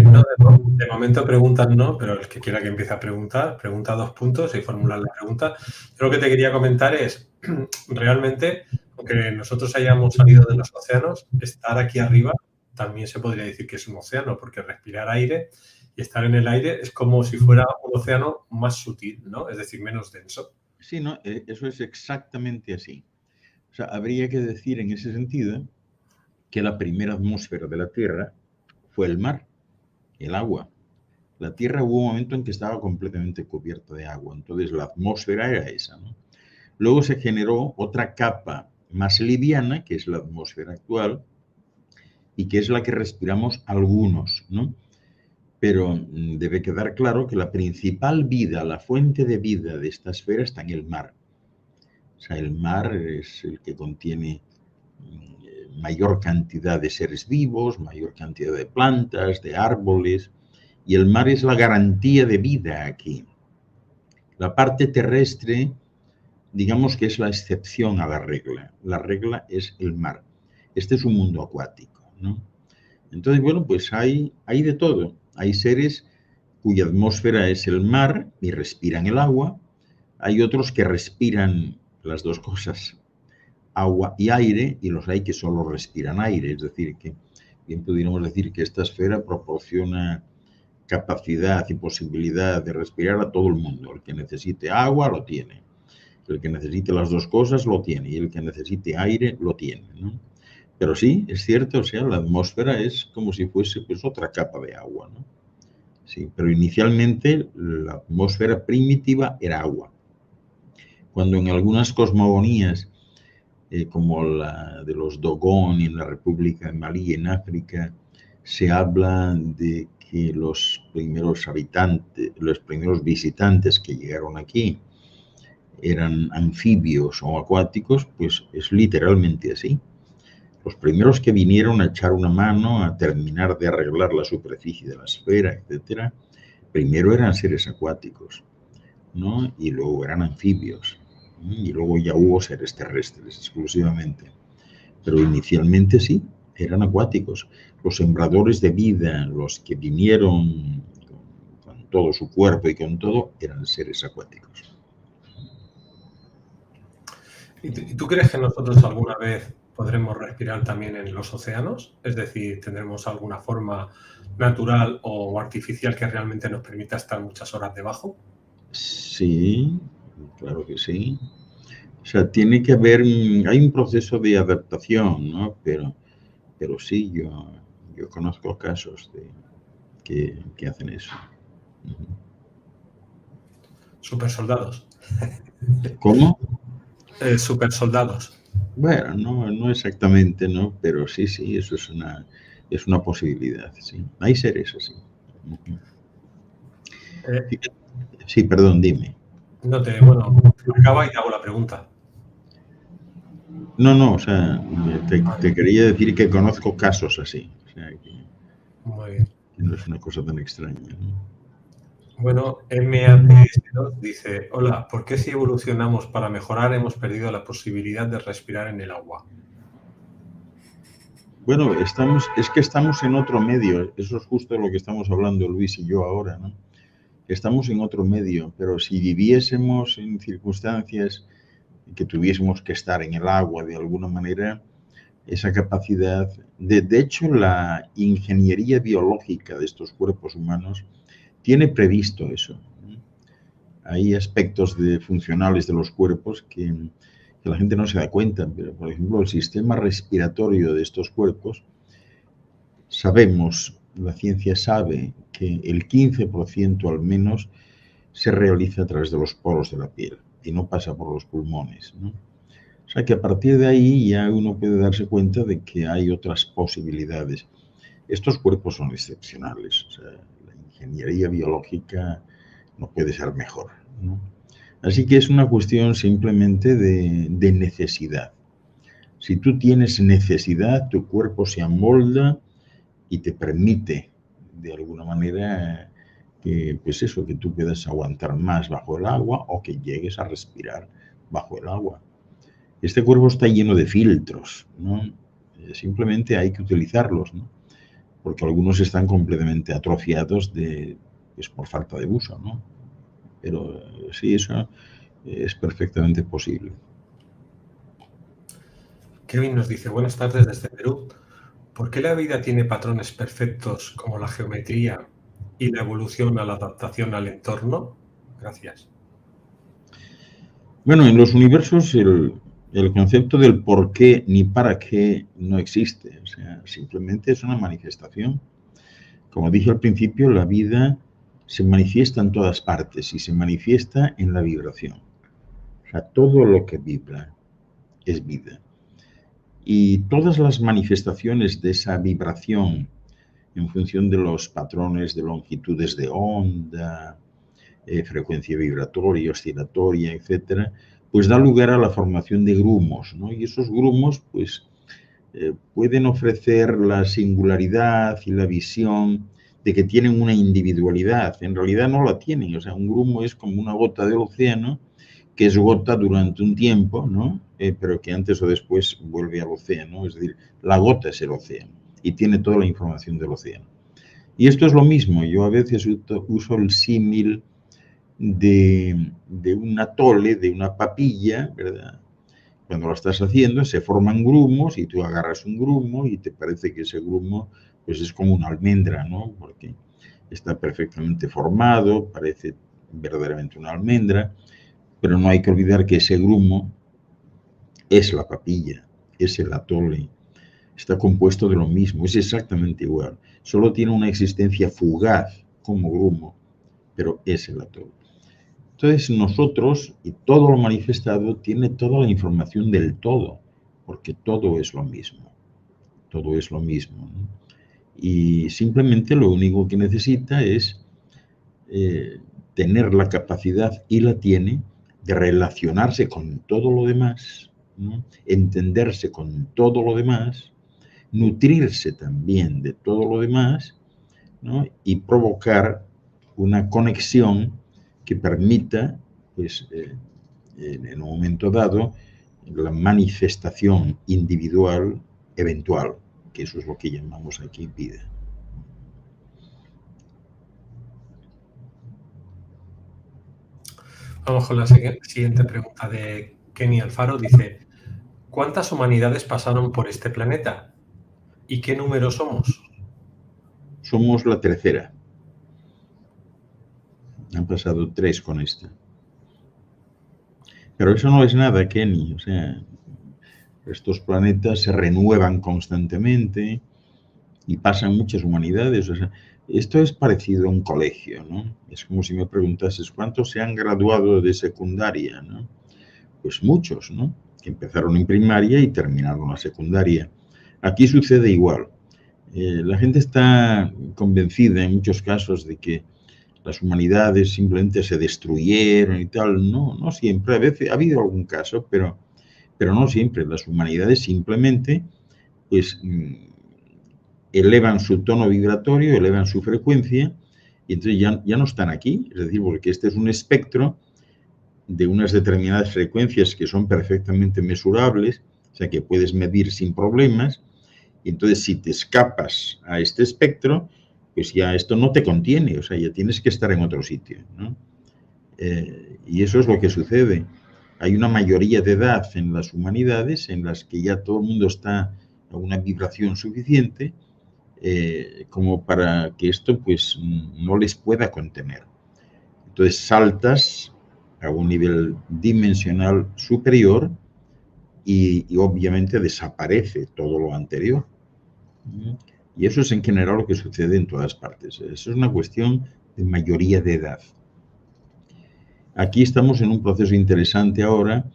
Speaker 1: No, de momento preguntas no, pero el que quiera que empiece a preguntar, pregunta 2 puntos y formular la pregunta. Yo lo que te quería comentar es, realmente, aunque nosotros hayamos salido de los océanos, estar aquí arriba también se podría decir que es un océano, porque respirar aire y estar en el aire es como si fuera un océano más sutil, ¿no? Es decir, menos denso.
Speaker 2: Sí, no, eso es exactamente así. O sea, habría que decir en ese sentido que la primera atmósfera de la Tierra fue el mar, el agua. La Tierra hubo un momento en que estaba completamente cubierta de agua, entonces la atmósfera era esa, ¿no? Luego se generó otra capa más liviana, que es la atmósfera actual, y que es la que respiramos algunos, ¿no? Pero debe quedar claro que la principal vida, la fuente de vida de esta esfera está en el mar. O sea, el mar es el que contiene mayor cantidad de seres vivos, mayor cantidad de plantas, de árboles, y el mar es la garantía de vida aquí. La parte terrestre, digamos que es la excepción a la regla. La regla es el mar. Este es un mundo acuático, ¿no? Entonces, bueno, pues hay de todo. Hay seres cuya atmósfera es el mar y respiran el agua. Hay otros que respiran las dos cosas, agua y aire, y los hay que solo respiran aire. Es decir, que bien pudiéramos decir que esta esfera proporciona capacidad y posibilidad de respirar a todo el mundo. El que necesite agua lo tiene, el que necesite las dos cosas lo tiene, y el que necesite aire lo tiene, ¿no? Pero sí, es cierto, o sea, la atmósfera es como si fuese pues otra capa de agua, ¿no? Sí, pero inicialmente la atmósfera primitiva era agua. Cuando en algunas cosmogonías, como la de los Dogon en la República de Malí, en África, se habla de que los primeros habitantes, los primeros visitantes que llegaron aquí eran anfibios o acuáticos, pues es literalmente así. Los primeros que vinieron a echar una mano a terminar de arreglar la superficie de la esfera, etcétera, primero eran seres acuáticos, ¿no? Y luego eran anfibios, ¿no? Y luego ya hubo seres terrestres exclusivamente. Pero inicialmente sí, eran acuáticos. Los sembradores de vida, los que vinieron con todo su cuerpo y con todo, eran seres acuáticos.
Speaker 1: ¿Y tú crees que nosotros alguna vez podremos respirar también en los océanos? Es decir, ¿tendremos alguna forma natural o artificial que realmente nos permita estar muchas horas debajo?
Speaker 2: Sí, claro que sí. O sea, tiene que haber, hay un proceso de adaptación, ¿no? Pero sí, yo conozco casos que hacen eso.
Speaker 1: Super soldados.
Speaker 2: ¿Cómo?
Speaker 1: Super soldados.
Speaker 2: Bueno, no exactamente, ¿no? Pero sí, eso es una posibilidad, sí. Hay seres así. Sí, perdón, dime.
Speaker 1: Bueno, acaba y te hago la pregunta.
Speaker 2: No, o sea, te quería decir que conozco casos así. O sea,
Speaker 1: Muy bien.
Speaker 2: que no es una cosa tan extraña, ¿no?
Speaker 1: Bueno, MATS2 dice, hola, ¿por qué si evolucionamos para mejorar hemos perdido la posibilidad de respirar en el agua?
Speaker 2: Bueno, es que estamos en otro medio. Eso es justo lo que estamos hablando Luis y yo ahora, ¿no? estamos en otro medio, pero si viviésemos en circunstancias que tuviésemos que estar en el agua de alguna manera, esa capacidad, de hecho la ingeniería biológica de estos cuerpos humanos tiene previsto eso. Hay aspectos funcionales de los cuerpos que la gente no se da cuenta, pero por ejemplo el sistema respiratorio de estos cuerpos, sabemos, la ciencia sabe que el 15% al menos se realiza a través de los poros de la piel y no pasa por los pulmones, ¿no? O sea que a partir de ahí ya uno puede darse cuenta de que hay otras posibilidades. Estos cuerpos son excepcionales, o sea, la ingeniería biológica no puede ser mejor, ¿no? Así que es una cuestión simplemente de necesidad. Si tú tienes necesidad, tu cuerpo se amolda y te permite, de alguna manera, que, pues eso, que tú puedas aguantar más bajo el agua o que llegues a respirar bajo el agua. Este cuerpo está lleno de filtros, ¿no? Simplemente hay que utilizarlos, ¿no? Porque algunos están completamente atrofiados pues por falta de uso, ¿no? Pero sí, eso es perfectamente posible.
Speaker 1: Kevin nos dice, buenas tardes desde Perú. ¿Por qué la vida tiene patrones perfectos como la geometría y la evolución a la adaptación al entorno? Gracias.
Speaker 2: Bueno, en los universos el concepto del por qué ni para qué no existe. O sea, simplemente es una manifestación. Como dije al principio, la vida se manifiesta en todas partes y se manifiesta en la vibración. O sea, todo lo que vibra es vida. Y todas las manifestaciones de esa vibración en función de los patrones de longitudes de onda, frecuencia vibratoria, oscilatoria, etcétera, pues da lugar a la formación de grumos, ¿no? Y esos grumos, pues, pueden ofrecer la singularidad y la visión de que tienen una individualidad. En realidad no la tienen, o sea, un grumo es como una gota del océano que es gota durante un tiempo, ¿no? Pero que antes o después vuelve al océano, es decir, la gota es el océano y tiene toda la información del océano. Y esto es lo mismo, yo a veces uso el símil de un atole, de una papilla, ¿verdad? Cuando lo estás haciendo se forman grumos y tú agarras un grumo y te parece que ese grumo pues es como una almendra, ¿no? Porque está perfectamente formado, parece verdaderamente una almendra, pero no hay que olvidar que ese grumo es la papilla, es el atole, está compuesto de lo mismo, es exactamente igual, solo tiene una existencia fugaz como grumo, pero es el atole. Entonces nosotros, y todo lo manifestado, tiene toda la información del todo, porque todo es lo mismo, todo es lo mismo, ¿no? Y simplemente lo único que necesita es tener la capacidad, y la tiene, de relacionarse con todo lo demás, ¿no? Entenderse con todo lo demás, nutrirse también de todo lo demás, ¿no? Y provocar una conexión que permita, pues, en un momento dado, la manifestación individual eventual, que eso es lo que llamamos aquí vida.
Speaker 1: Vamos con la siguiente pregunta de Kenny Alfaro. Dice, ¿cuántas humanidades pasaron por este planeta? ¿Y qué número somos?
Speaker 2: Somos la tercera. Han pasado 3 con esta. Pero eso no es nada, Kenny. O sea, estos planetas se renuevan constantemente y pasan muchas humanidades. O sea, esto es parecido a un colegio, ¿no? Es como si me preguntases cuántos se han graduado de secundaria, ¿no? Pues muchos, ¿no? Que empezaron en primaria y terminaron la secundaria. Aquí sucede igual. La gente está convencida en muchos casos de que las humanidades simplemente se destruyeron y tal. No, no siempre. A veces ha habido algún caso, pero no siempre. Las humanidades simplemente, pues, elevan su tono vibratorio, elevan su frecuencia, y entonces ya no están aquí. Es decir, porque este es un espectro de unas determinadas frecuencias que son perfectamente mesurables, o sea, que puedes medir sin problemas, y entonces si te escapas a este espectro, pues ya esto no te contiene, o sea, ya tienes que estar en otro sitio, ¿no? Y eso es lo que sucede. Hay una mayoría de edad en las humanidades en las que ya todo el mundo está a una vibración suficiente como para que esto pues no les pueda contener. Entonces saltas a un nivel dimensional superior y obviamente desaparece todo lo anterior. Y eso es en general lo que sucede en todas partes. Eso es una cuestión de mayoría de edad. Aquí estamos en un proceso interesante ahora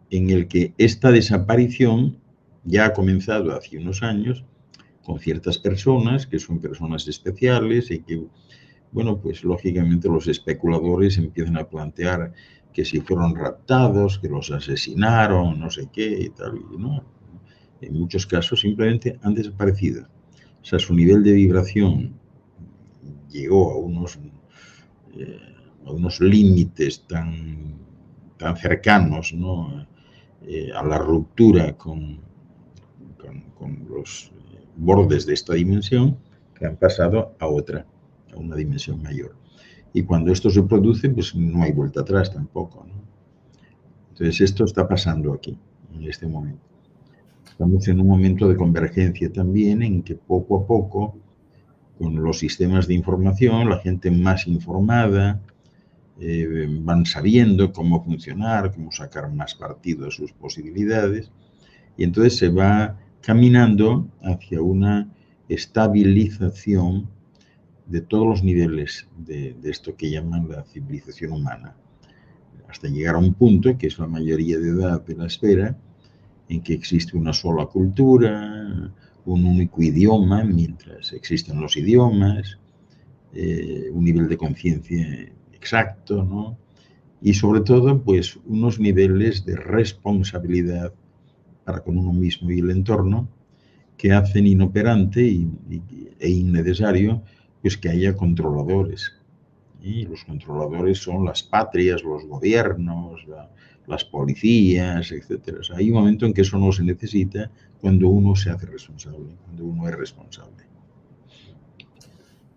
Speaker 2: en el que esta desaparición ya ha comenzado hace unos años con ciertas personas que son personas especiales y que, bueno, pues lógicamente los especuladores empiezan a plantear que si fueron raptados, que los asesinaron, no sé qué y tal, y no. En muchos casos simplemente han desaparecido. O sea, su nivel de vibración llegó a unos límites tan cercanos, ¿no? A la ruptura con los bordes de esta dimensión, que han pasado a otra, a una dimensión mayor. Y cuando esto se produce, pues no hay vuelta atrás tampoco, ¿no? Entonces esto está pasando aquí, en este momento. Estamos en un momento de convergencia también en que poco a poco, con los sistemas de información, la gente más informada, van sabiendo cómo funcionar, cómo sacar más partido de sus posibilidades, y entonces se va caminando hacia una estabilización de todos los niveles de esto que llaman la civilización humana, hasta llegar a un punto, que es la mayoría de edad de la esfera, en que existe una sola cultura, un único idioma, mientras existen los idiomas, un nivel de conciencia exacto, ¿no? Y sobre todo, pues, unos niveles de responsabilidad para con uno mismo y el entorno que hacen inoperante e innecesario, pues, que haya controladores. Y los controladores son las patrias, los gobiernos, las policías, etc. O sea, hay un momento en que eso no se necesita cuando uno se hace responsable, cuando uno es responsable.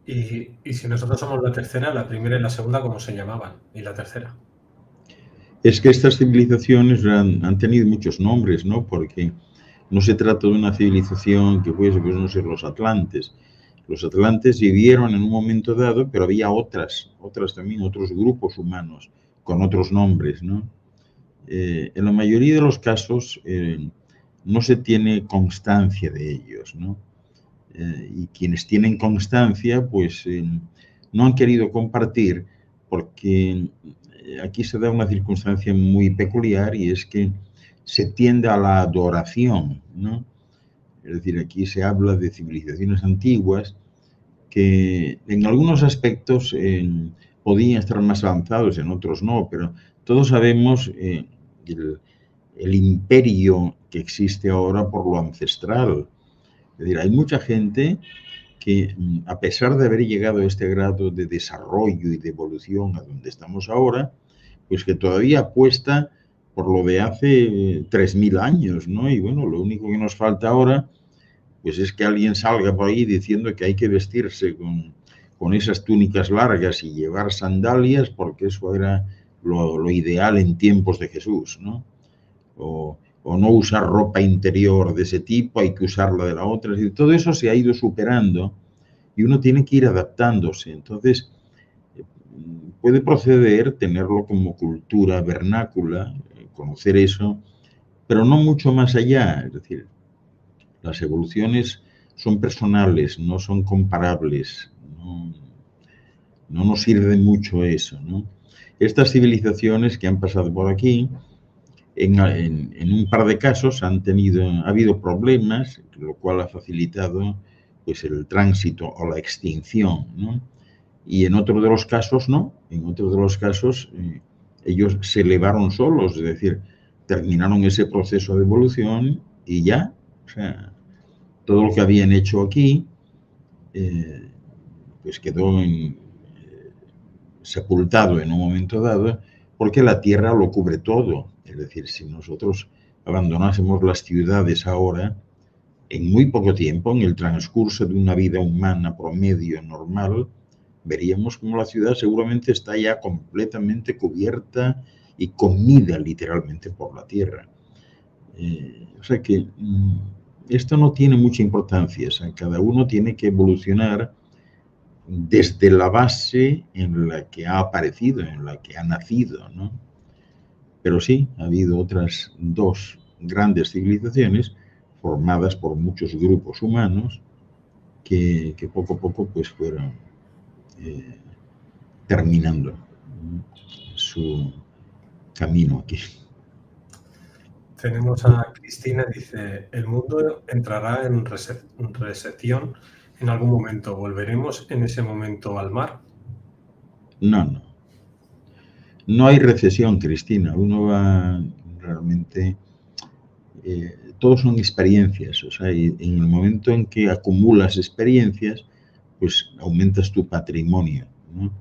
Speaker 1: Y si nosotros somos la tercera, la primera y la segunda, ¿cómo se llamaban? ¿Y la tercera?
Speaker 2: Es que estas civilizaciones han tenido muchos nombres, ¿no? Porque no se trata de una civilización que fuese, pues no sé, los atlantes. Los atlantes vivieron en un momento dado, pero había otras también, otros grupos humanos con otros nombres, ¿no? En la mayoría de los casos no se tiene constancia de ellos, ¿no? Y quienes tienen constancia, pues no han querido compartir porque aquí se da una circunstancia muy peculiar y es que se tiende a la adoración, ¿no? Es decir, aquí se habla de civilizaciones antiguas que en algunos aspectos podían estar más avanzados, en otros no, pero todos sabemos el imperio que existe ahora por lo ancestral. Es decir, hay mucha gente que, a pesar de haber llegado a este grado de desarrollo y de evolución a donde estamos ahora, pues que todavía apuesta por lo de hace 3.000 años, ¿no? Y bueno, lo único que nos falta ahora, pues es que alguien salga por ahí diciendo que hay que vestirse con esas túnicas largas y llevar sandalias porque eso era lo ideal en tiempos de Jesús, ¿no? O no usar ropa interior de ese tipo, hay que usarla de la otra. Es decir, todo eso se ha ido superando y uno tiene que ir adaptándose. Entonces, puede proceder tenerlo como cultura vernácula, conocer eso, pero no mucho más allá. Es decir, las evoluciones son personales, no son comparables, no nos sirve mucho eso, ¿no? Estas civilizaciones que han pasado por aquí, en un par de casos ha habido problemas, lo cual ha facilitado pues, el tránsito o la extinción, ¿no? Y en otro de los casos no, en otro de los casos ellos se elevaron solos, es decir, terminaron ese proceso de evolución y ya, o sea, todo lo que habían hecho aquí pues quedó sepultado en un momento dado porque la tierra lo cubre todo. Es decir, si nosotros abandonásemos las ciudades ahora, en muy poco tiempo, en el transcurso de una vida humana promedio normal, veríamos como la ciudad seguramente está ya completamente cubierta y comida literalmente por la tierra. O sea que esto no tiene mucha importancia. O sea, cada uno tiene que evolucionar desde la base en la que ha aparecido, en la que ha nacido, ¿no? Pero sí, ha habido otras dos grandes civilizaciones formadas por muchos grupos humanos que poco a poco pues fueron terminando su camino aquí.
Speaker 1: Tenemos a Cristina, dice, el mundo entrará en recesión en algún momento. ¿Volveremos en ese momento al mar?
Speaker 2: No. No hay recesión, Cristina. Uno va realmente... todos son experiencias. O sea, y en el momento en que acumulas experiencias, pues aumentas tu patrimonio, ¿no?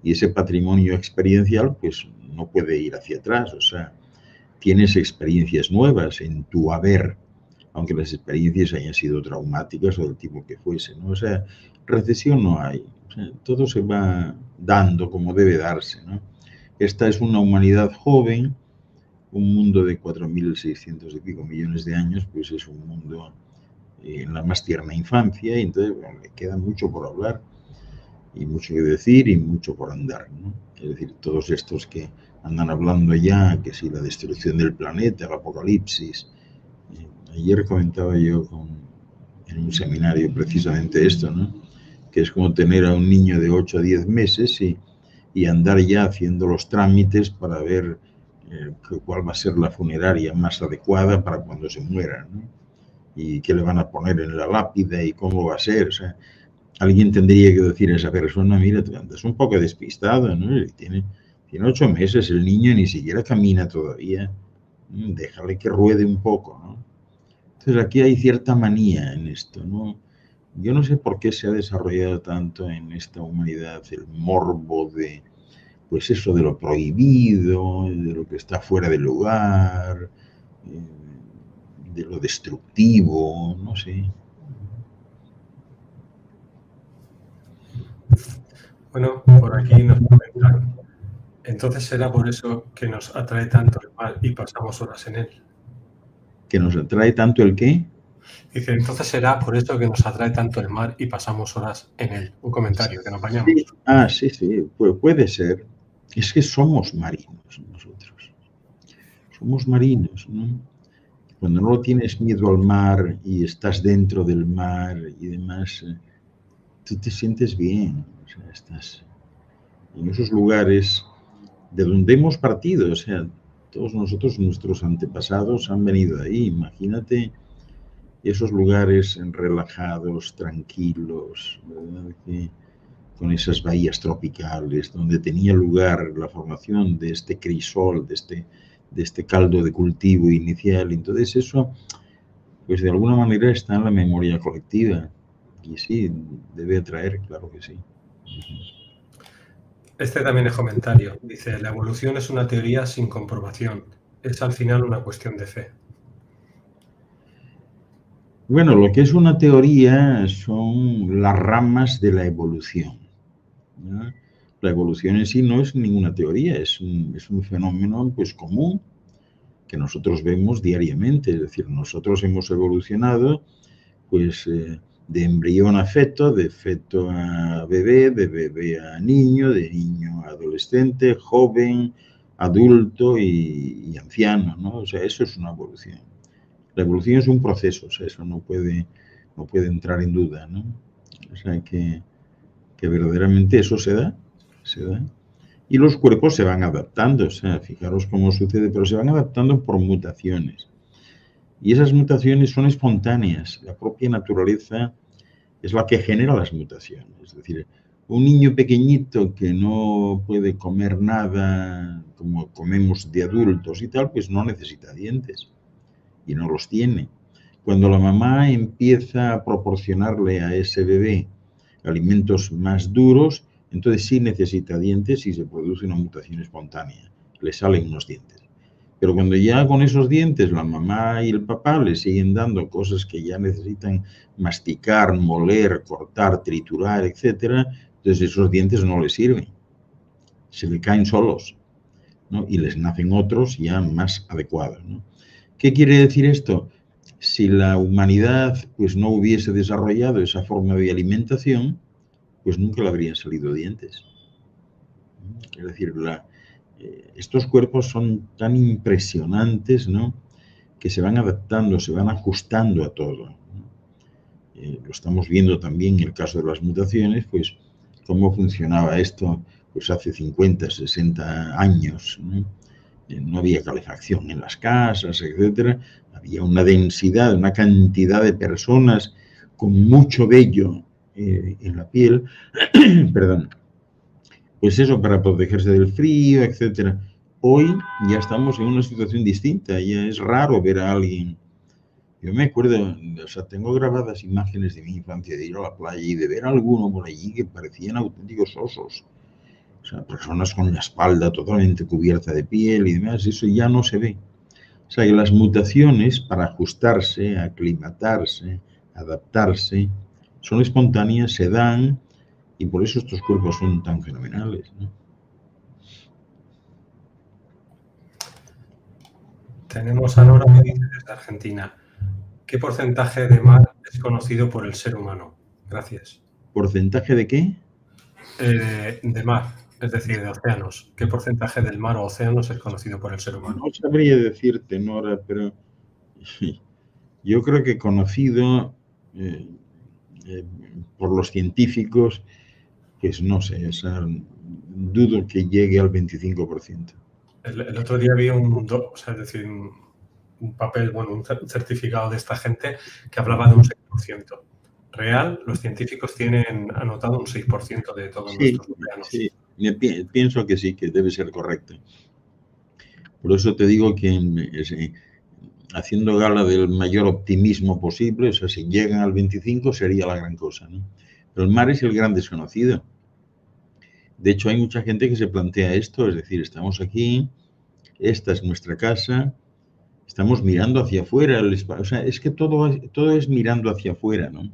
Speaker 2: Y ese patrimonio experiencial, pues no puede ir hacia atrás. O sea, tienes experiencias nuevas en tu haber, aunque las experiencias hayan sido traumáticas o del tipo que fuese, ¿no? O sea, recesión no hay. O sea, todo se va dando como debe darse, ¿no? Esta es una humanidad joven, un mundo de 4.600 y pico millones de años, pues es un mundo en la más tierna infancia, y entonces bueno, le queda mucho por hablar y mucho que decir y mucho por andar, ¿no? Es decir, todos estos que andan hablando ya, que si la destrucción del planeta, el apocalipsis. Ayer comentaba yo en un seminario precisamente esto, ¿no? Que es como tener a un niño de 8 a 10 meses y andar ya haciendo los trámites para ver cuál va a ser la funeraria más adecuada para cuando se muera, ¿no? Y qué le van a poner en la lápida y cómo va a ser. O sea, alguien tendría que decir a esa persona, mira, tú andas un poco despistado, ¿no? Y tiene 8 meses, el niño ni siquiera camina todavía. Déjale que ruede un poco, ¿no? Entonces aquí hay cierta manía en esto, ¿no? Yo no sé por qué se ha desarrollado tanto en esta humanidad el morbo de, pues eso de lo prohibido, de lo que está fuera del lugar, de lo destructivo, no sé.
Speaker 1: Bueno, por aquí nos comentan. Entonces será por eso que nos atrae tanto el mar y pasamos horas en él.
Speaker 2: ¿Que nos atrae tanto el qué?
Speaker 1: Dice, entonces será por eso que nos atrae tanto el mar y pasamos horas en él. Un comentario que nos bañamos.
Speaker 2: Sí, sí, puede ser. Es que somos marinos nosotros. Somos marinos, ¿no? Cuando no tienes miedo al mar y estás dentro del mar y demás, tú te sientes bien. O sea, estás en esos lugares de donde hemos partido. O sea, todos nosotros, nuestros antepasados han venido ahí. Imagínate esos lugares relajados, tranquilos, ¿verdad? Con esas bahías tropicales, donde tenía lugar la formación de este crisol, de este caldo de cultivo inicial. Entonces eso, pues de alguna manera está en la memoria colectiva. Y sí, debe atraer, claro que sí.
Speaker 1: Este también es comentario. Dice, la evolución es una teoría sin comprobación. Es al final una cuestión de fe.
Speaker 2: Bueno, lo que es una teoría son las ramas de la evolución, ¿no? La evolución en sí no es ninguna teoría, es un fenómeno pues común que nosotros vemos diariamente. Es decir, nosotros hemos evolucionado pues de embrión a feto, de feto a bebé, de bebé a niño, de niño a adolescente, joven, adulto y anciano, ¿no? O sea, eso es una evolución. La evolución es un proceso, o sea, eso no puede entrar en duda, ¿no? O sea, que verdaderamente eso se da. Y los cuerpos se van adaptando, o sea, fijaros cómo sucede, pero se van adaptando por mutaciones. Y esas mutaciones son espontáneas. La propia naturaleza es la que genera las mutaciones. Es decir, un niño pequeñito que no puede comer nada como comemos de adultos y tal, pues no necesita dientes y no los tiene. Cuando la mamá empieza a proporcionarle a ese bebé alimentos más duros, entonces sí necesita dientes y se produce una mutación espontánea. Le salen unos dientes. Pero cuando ya con esos dientes la mamá y el papá le siguen dando cosas que ya necesitan masticar, moler, cortar, triturar, etcétera, entonces esos dientes no les sirven, se le caen solos, ¿no? Y les nacen otros ya más adecuados, ¿no? ¿Qué quiere decir esto? Si la humanidad pues no hubiese desarrollado esa forma de alimentación, pues nunca le habrían salido dientes. Es decir, estos cuerpos son tan impresionantes, ¿no?, que se van adaptando, se van ajustando a todo, ¿no? Lo estamos viendo también en el caso de las mutaciones, pues cómo funcionaba esto pues hace 50, 60 años, ¿no? No había calefacción en las casas, etcétera. Había una densidad, una cantidad de personas con mucho vello en la piel, perdón, pues eso, para protegerse del frío, etcétera. Hoy ya estamos en una situación distinta, ya es raro ver a alguien. Yo me acuerdo, o sea, tengo grabadas imágenes de mi infancia de ir a la playa y de ver a alguno por allí que parecían auténticos osos. O sea, personas con la espalda totalmente cubierta de piel y demás, eso ya no se ve. O sea, que las mutaciones para ajustarse, aclimatarse, adaptarse, son espontáneas, se dan, y por eso estos cuerpos son tan fenomenales, ¿no?
Speaker 1: Tenemos a Nora que dice desde Argentina: ¿qué porcentaje de mar es conocido por el ser humano? Gracias.
Speaker 2: ¿Porcentaje de qué?
Speaker 1: De mar, es decir, de océanos. ¿Qué porcentaje del mar o océanos es conocido por el ser humano?
Speaker 2: No sabría decirte, Nora, pero yo creo que conocido por los científicos, pues no sé, dudo que llegue al 25%.
Speaker 1: El otro día vi un papel, bueno, un certificado de esta gente que hablaba de un 6%. Real, los científicos tienen anotado un 6% de todos nuestros océanos.
Speaker 2: Sí, pienso que sí, que debe ser correcto. Por eso te digo que haciendo gala del mayor optimismo posible, o sea, si llegan al 25 sería la gran cosa, ¿no? Pero el mar es el gran desconocido. De hecho, hay mucha gente que se plantea esto, es decir, estamos aquí, esta es nuestra casa, estamos mirando hacia afuera, o sea, es que todo es mirando hacia afuera, ¿no?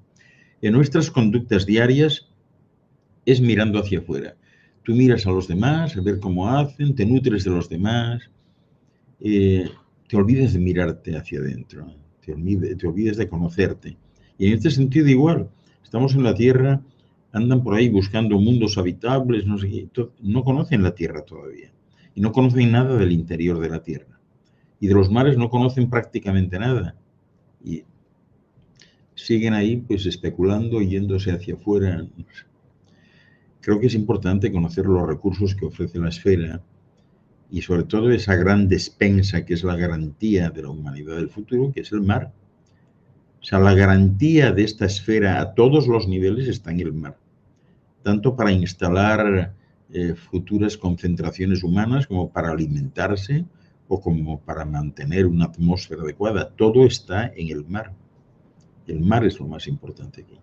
Speaker 2: En nuestras conductas diarias es mirando hacia afuera. Tú miras a los demás, a ver cómo hacen, te nutres de los demás, te olvidas de mirarte hacia adentro, te olvidas de conocerte. Y en este sentido igual, estamos en la Tierra, andan por ahí buscando mundos habitables, no sé qué, no conocen la Tierra todavía. Y no conocen nada del interior de la Tierra. Y de los mares no conocen prácticamente nada. Y siguen ahí pues especulando, yéndose hacia afuera. Creo que es importante conocer los recursos que ofrece la esfera y sobre todo esa gran despensa que es la garantía de la humanidad del futuro, que es el mar. O sea, la garantía de esta esfera a todos los niveles está en el mar. Tanto para instalar futuras concentraciones humanas como para alimentarse o como para mantener una atmósfera adecuada. Todo está en el mar. El mar es lo más importante aquí.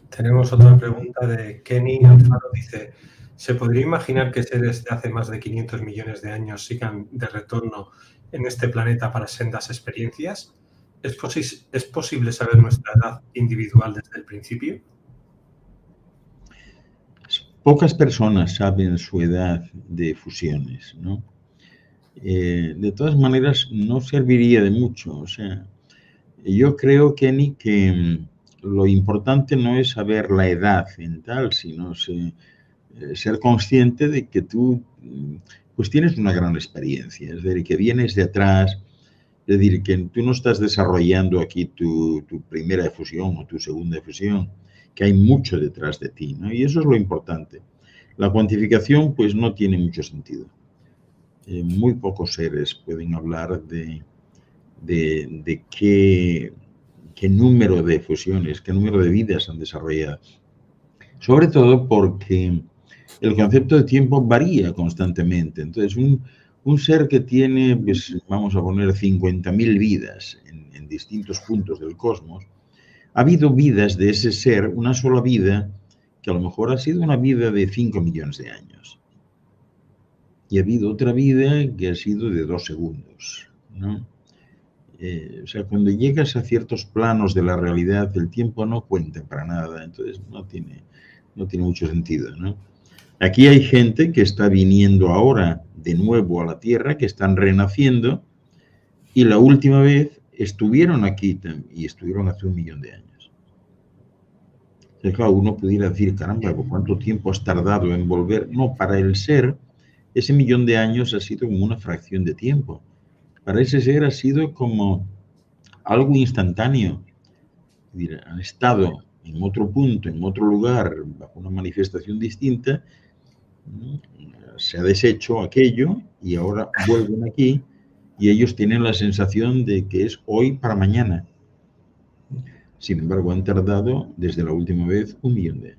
Speaker 1: Tenemos otra pregunta de Kenny Alfaro, dice: ¿se podría imaginar que seres de hace más de 500 millones de años sigan de retorno en este planeta para sendas experiencias? ¿Es posible saber nuestra edad individual desde el principio?
Speaker 2: Pocas personas saben su edad de fusiones, ¿no? De todas maneras, no serviría de mucho. O sea, yo creo, Kenny, que lo importante no es saber la edad en tal, sino ser consciente de que tú pues tienes una gran experiencia, es decir, que vienes de atrás, es decir, que tú no estás desarrollando aquí tu primera efusión o tu segunda efusión, que hay mucho detrás de ti, ¿no? Y eso es lo importante. La cuantificación pues no tiene mucho sentido. Muy pocos seres pueden hablar de qué número de fusiones, qué número de vidas han desarrollado. Sobre todo porque el concepto de tiempo varía constantemente. Entonces, un ser que tiene, pues, vamos a poner 50.000 vidas en distintos puntos del cosmos, ha habido vidas de ese ser, una sola vida, que a lo mejor ha sido una vida de 5 millones de años. y ha habido otra vida que ha sido de 2 segundos, ¿no? O sea, cuando llegas a ciertos planos de la realidad, el tiempo no cuenta para nada, entonces no tiene mucho sentido, ¿no? Aquí hay gente que está viniendo ahora de nuevo a la Tierra, que están renaciendo, y la última vez estuvieron aquí y estuvieron hace 1 millón de años. Entonces, claro, uno pudiera decir, caramba, ¿cuánto tiempo has tardado en volver? No, para el ser, ese 1 millón de años ha sido como una fracción de tiempo. Para ese ser ha sido como algo instantáneo. Es decir, han estado en otro punto, en otro lugar, bajo una manifestación distinta, se ha deshecho aquello y ahora vuelven aquí y ellos tienen la sensación de que es hoy para mañana. Sin embargo, han tardado desde la última vez 1 millón de años.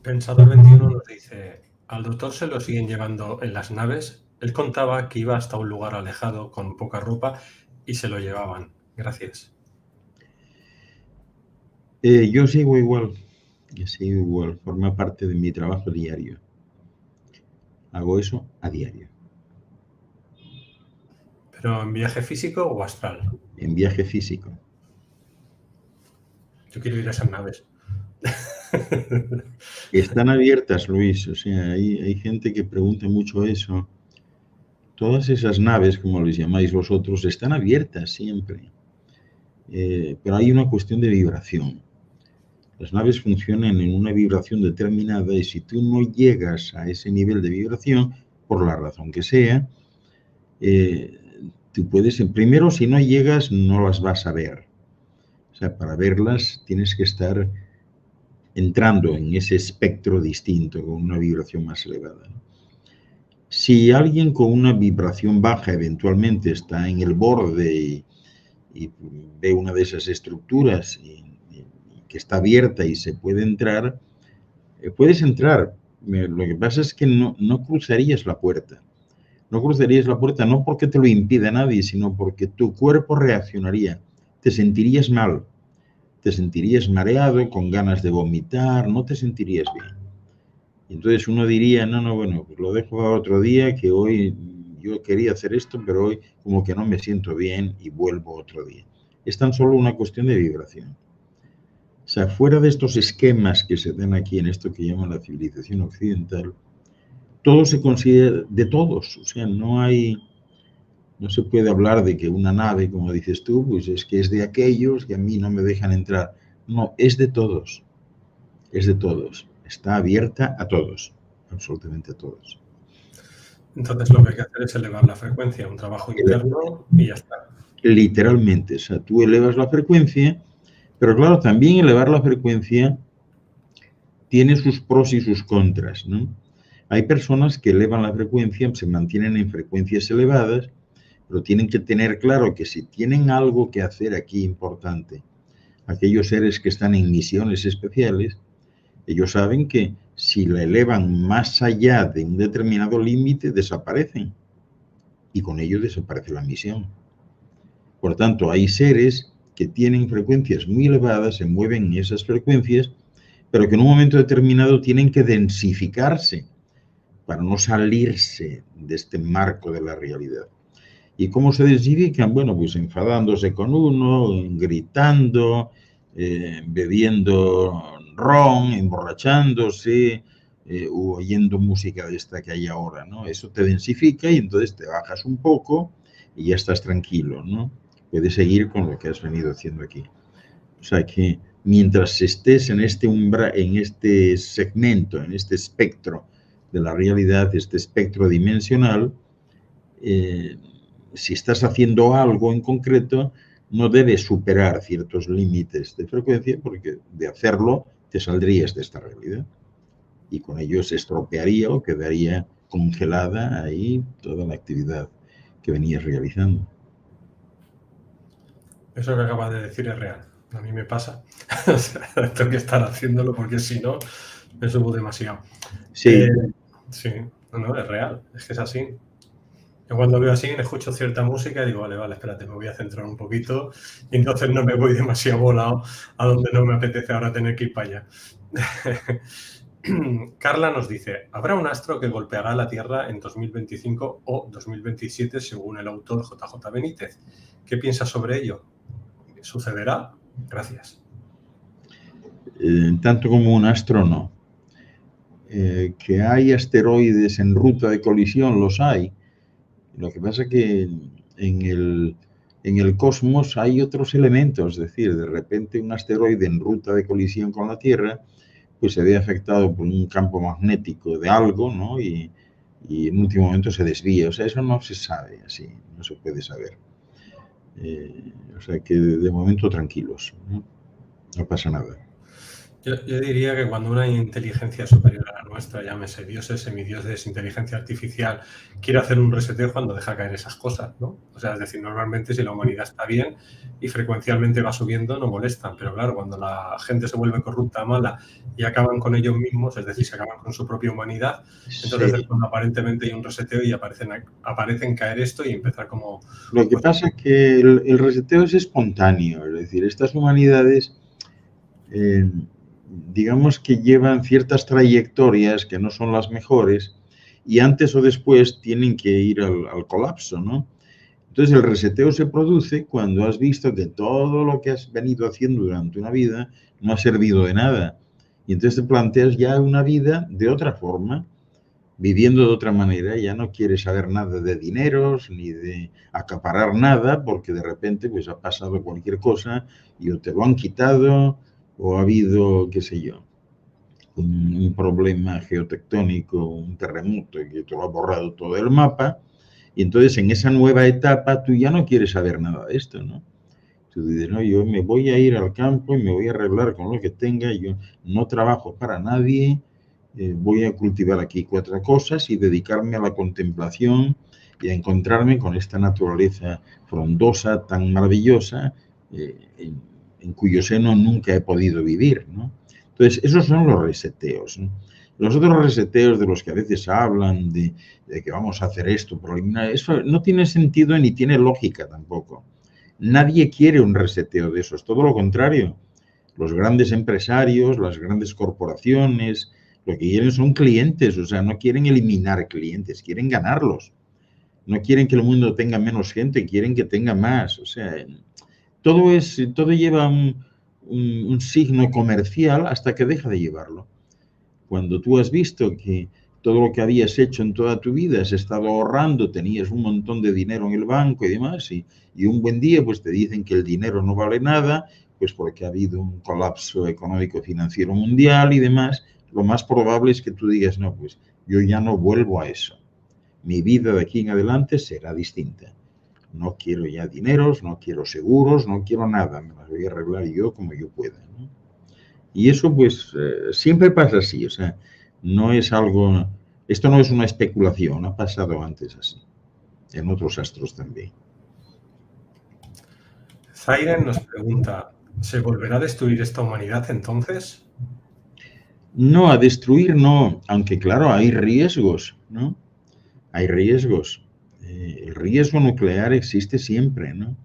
Speaker 1: Pensador 21 nos dice, al doctor se lo siguen llevando en las naves. Él contaba que iba hasta un lugar alejado con poca ropa y se lo llevaban. Gracias.
Speaker 2: Yo sigo igual, forma parte de mi trabajo diario. Hago eso a diario.
Speaker 1: ¿Pero en viaje físico o astral?
Speaker 2: En viaje físico.
Speaker 1: Yo quiero ir a esas naves.
Speaker 2: Están abiertas, Luis, o sea, hay gente que pregunta mucho eso. Todas esas naves, como les llamáis vosotros, están abiertas siempre. Pero hay una cuestión de vibración. Las naves funcionan en una vibración determinada y si tú no llegas a ese nivel de vibración, por la razón que sea, tú puedes, primero, si no llegas, no las vas a ver. O sea, para verlas tienes que estar entrando en ese espectro distinto, con una vibración más elevada. Si alguien con una vibración baja eventualmente está en el borde y ve una de esas estructuras y que está abierta y se puede entrar, puedes entrar. Lo que pasa es que no cruzarías la puerta. No cruzarías la puerta no porque te lo impida nadie, sino porque tu cuerpo reaccionaría. Te sentirías mal. Te sentirías mareado, con ganas de vomitar, no te sentirías bien. Entonces uno diría, no, bueno, pues lo dejo para otro día, que hoy yo quería hacer esto, pero hoy como que no me siento bien y vuelvo otro día. Es tan solo una cuestión de vibración. O sea, fuera de estos esquemas que se dan aquí en esto que llaman la civilización occidental, todo se considera de todos. O sea, no se puede hablar de que una nave, como dices tú, pues es que es de aquellos que a mí no me dejan entrar. No, es de todos. Es de todos. Está abierta a todos. Absolutamente a todos.
Speaker 1: Entonces lo que hay que hacer es elevar la frecuencia, un trabajo interno y ya está.
Speaker 2: Literalmente. O sea, tú elevas la frecuencia, pero claro, también elevar la frecuencia tiene sus pros y sus contras, ¿no? Hay personas que elevan la frecuencia, se mantienen en frecuencias elevadas, pero tienen que tener claro que si tienen algo que hacer aquí importante, aquellos seres que están en misiones especiales, ellos saben que si la elevan más allá de un determinado límite, desaparecen. Y con ello desaparece la misión. Por tanto, hay seres que tienen frecuencias muy elevadas, se mueven en esas frecuencias, pero que en un momento determinado tienen que densificarse para no salirse de este marco de la realidad. ¿Y cómo se densifican? Bueno, pues enfadándose con uno, gritando, bebiendo ron, emborrachándose, o oyendo música de esta que hay ahora, ¿no? Eso te densifica y entonces te bajas un poco y ya estás tranquilo, ¿no? Puedes seguir con lo que has venido haciendo aquí. O sea que mientras estés en este en este segmento, en este espectro de la realidad, este espectro dimensional, si estás haciendo algo en concreto, no debes superar ciertos límites de frecuencia porque de hacerlo te saldrías de esta realidad y con ello se estropearía o quedaría congelada ahí toda la actividad que venías realizando.
Speaker 1: Eso que acabas de decir es real. A mí me pasa. O sea, tengo que estar haciéndolo porque si no, me subo demasiado.
Speaker 2: Sí.
Speaker 1: Sí, no, es real. Es que es así. Yo cuando veo así, escucho cierta música y digo, vale, espérate, me voy a centrar un poquito y entonces no me voy demasiado volado a donde no me apetece ahora tener que ir para allá. Carla nos dice, ¿habrá un astro que golpeará la Tierra en 2025 o 2027 según el autor JJ Benítez? ¿Qué piensas sobre ello? ¿Sucederá? Gracias.
Speaker 2: Tanto como un astro, no. Que hay asteroides en ruta de colisión, los hay. Lo que pasa es que en el cosmos hay otros elementos, es decir, de repente un asteroide en ruta de colisión con la Tierra, pues se ve afectado por un campo magnético de algo, ¿no? Y en último momento se desvía. O sea, eso no se sabe así, no se puede saber. O sea que de momento tranquilos, ¿no? No pasa nada.
Speaker 1: Yo diría que cuando una inteligencia superior a la nuestra, llámese dioses, semidioses, inteligencia artificial, quiere hacer un reseteo cuando deja caer esas cosas, ¿no? O sea, es decir, normalmente si la humanidad está bien y frecuencialmente va subiendo, no molestan. Pero claro, cuando la gente se vuelve corrupta, mala y acaban con ellos mismos, es decir, se acaban con su propia humanidad, entonces
Speaker 2: Sí.
Speaker 1: es cuando aparentemente hay un reseteo y aparecen caer esto y empezar como...
Speaker 2: Lo que pasa es que el reseteo es espontáneo, es decir, estas humanidades, digamos que llevan ciertas trayectorias que no son las mejores y antes o después tienen que ir al colapso, ¿no? Entonces el reseteo se produce cuando has visto que todo lo que has venido haciendo durante una vida no ha servido de nada. Y entonces te planteas ya una vida de otra forma, viviendo de otra manera, ya no quieres saber nada de dineros ni de acaparar nada porque de repente pues ha pasado cualquier cosa y o te lo han quitado o ha habido, qué sé yo, un problema geotectónico, un terremoto que te lo ha borrado todo el mapa. Y entonces en esa nueva etapa tú ya no quieres saber nada de esto, ¿no? Tú dices, no, yo me voy a ir al campo y me voy a arreglar con lo que tenga, yo no trabajo para nadie, voy a cultivar aquí 4 cosas y dedicarme a la contemplación y a encontrarme con esta naturaleza frondosa, tan maravillosa, en cuyo seno nunca he podido vivir, ¿no? Entonces, esos son los reseteos, ¿no? Los otros reseteos de los que a veces hablan, de que vamos a hacer esto, por eliminar, eso no tiene sentido ni tiene lógica tampoco. Nadie quiere un reseteo de esos, todo lo contrario. Los grandes empresarios, las grandes corporaciones, lo que quieren son clientes, o sea, no quieren eliminar clientes, quieren ganarlos. No quieren que el mundo tenga menos gente, quieren que tenga más. O sea, todo lleva un signo comercial hasta que deja de llevarlo. Cuando tú has visto que todo lo que habías hecho en toda tu vida has estado ahorrando, tenías un montón de dinero en el banco y demás, y un buen día pues te dicen que el dinero no vale nada, pues porque ha habido un colapso económico financiero mundial y demás, lo más probable es que tú digas, no, pues yo ya no vuelvo a eso. Mi vida de aquí en adelante será distinta. No quiero ya dineros, no quiero seguros, no quiero nada, me las voy a arreglar yo como yo pueda, ¿no? Y eso pues siempre pasa así, o sea, no es algo, esto no es una especulación, ha pasado antes así, en otros astros también.
Speaker 1: Zairen nos pregunta, ¿se volverá a destruir esta humanidad entonces?
Speaker 2: No, a destruir no, aunque claro, hay riesgos, ¿no? Hay riesgos. El riesgo nuclear existe siempre, ¿no?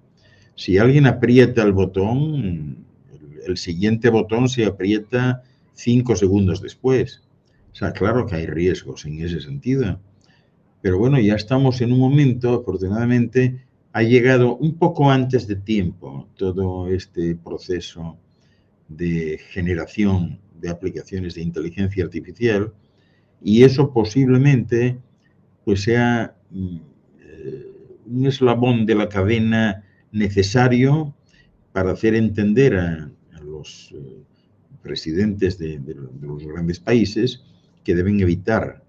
Speaker 2: Si alguien aprieta el botón, el siguiente botón se aprieta 5 segundos después. O sea, claro que hay riesgos en ese sentido. Pero bueno, ya estamos en un momento, afortunadamente, ha llegado un poco antes de tiempo todo este proceso de generación de aplicaciones de inteligencia artificial y eso posiblemente pues sea un eslabón de la cadena necesario para hacer entender a los presidentes de los grandes países que deben evitar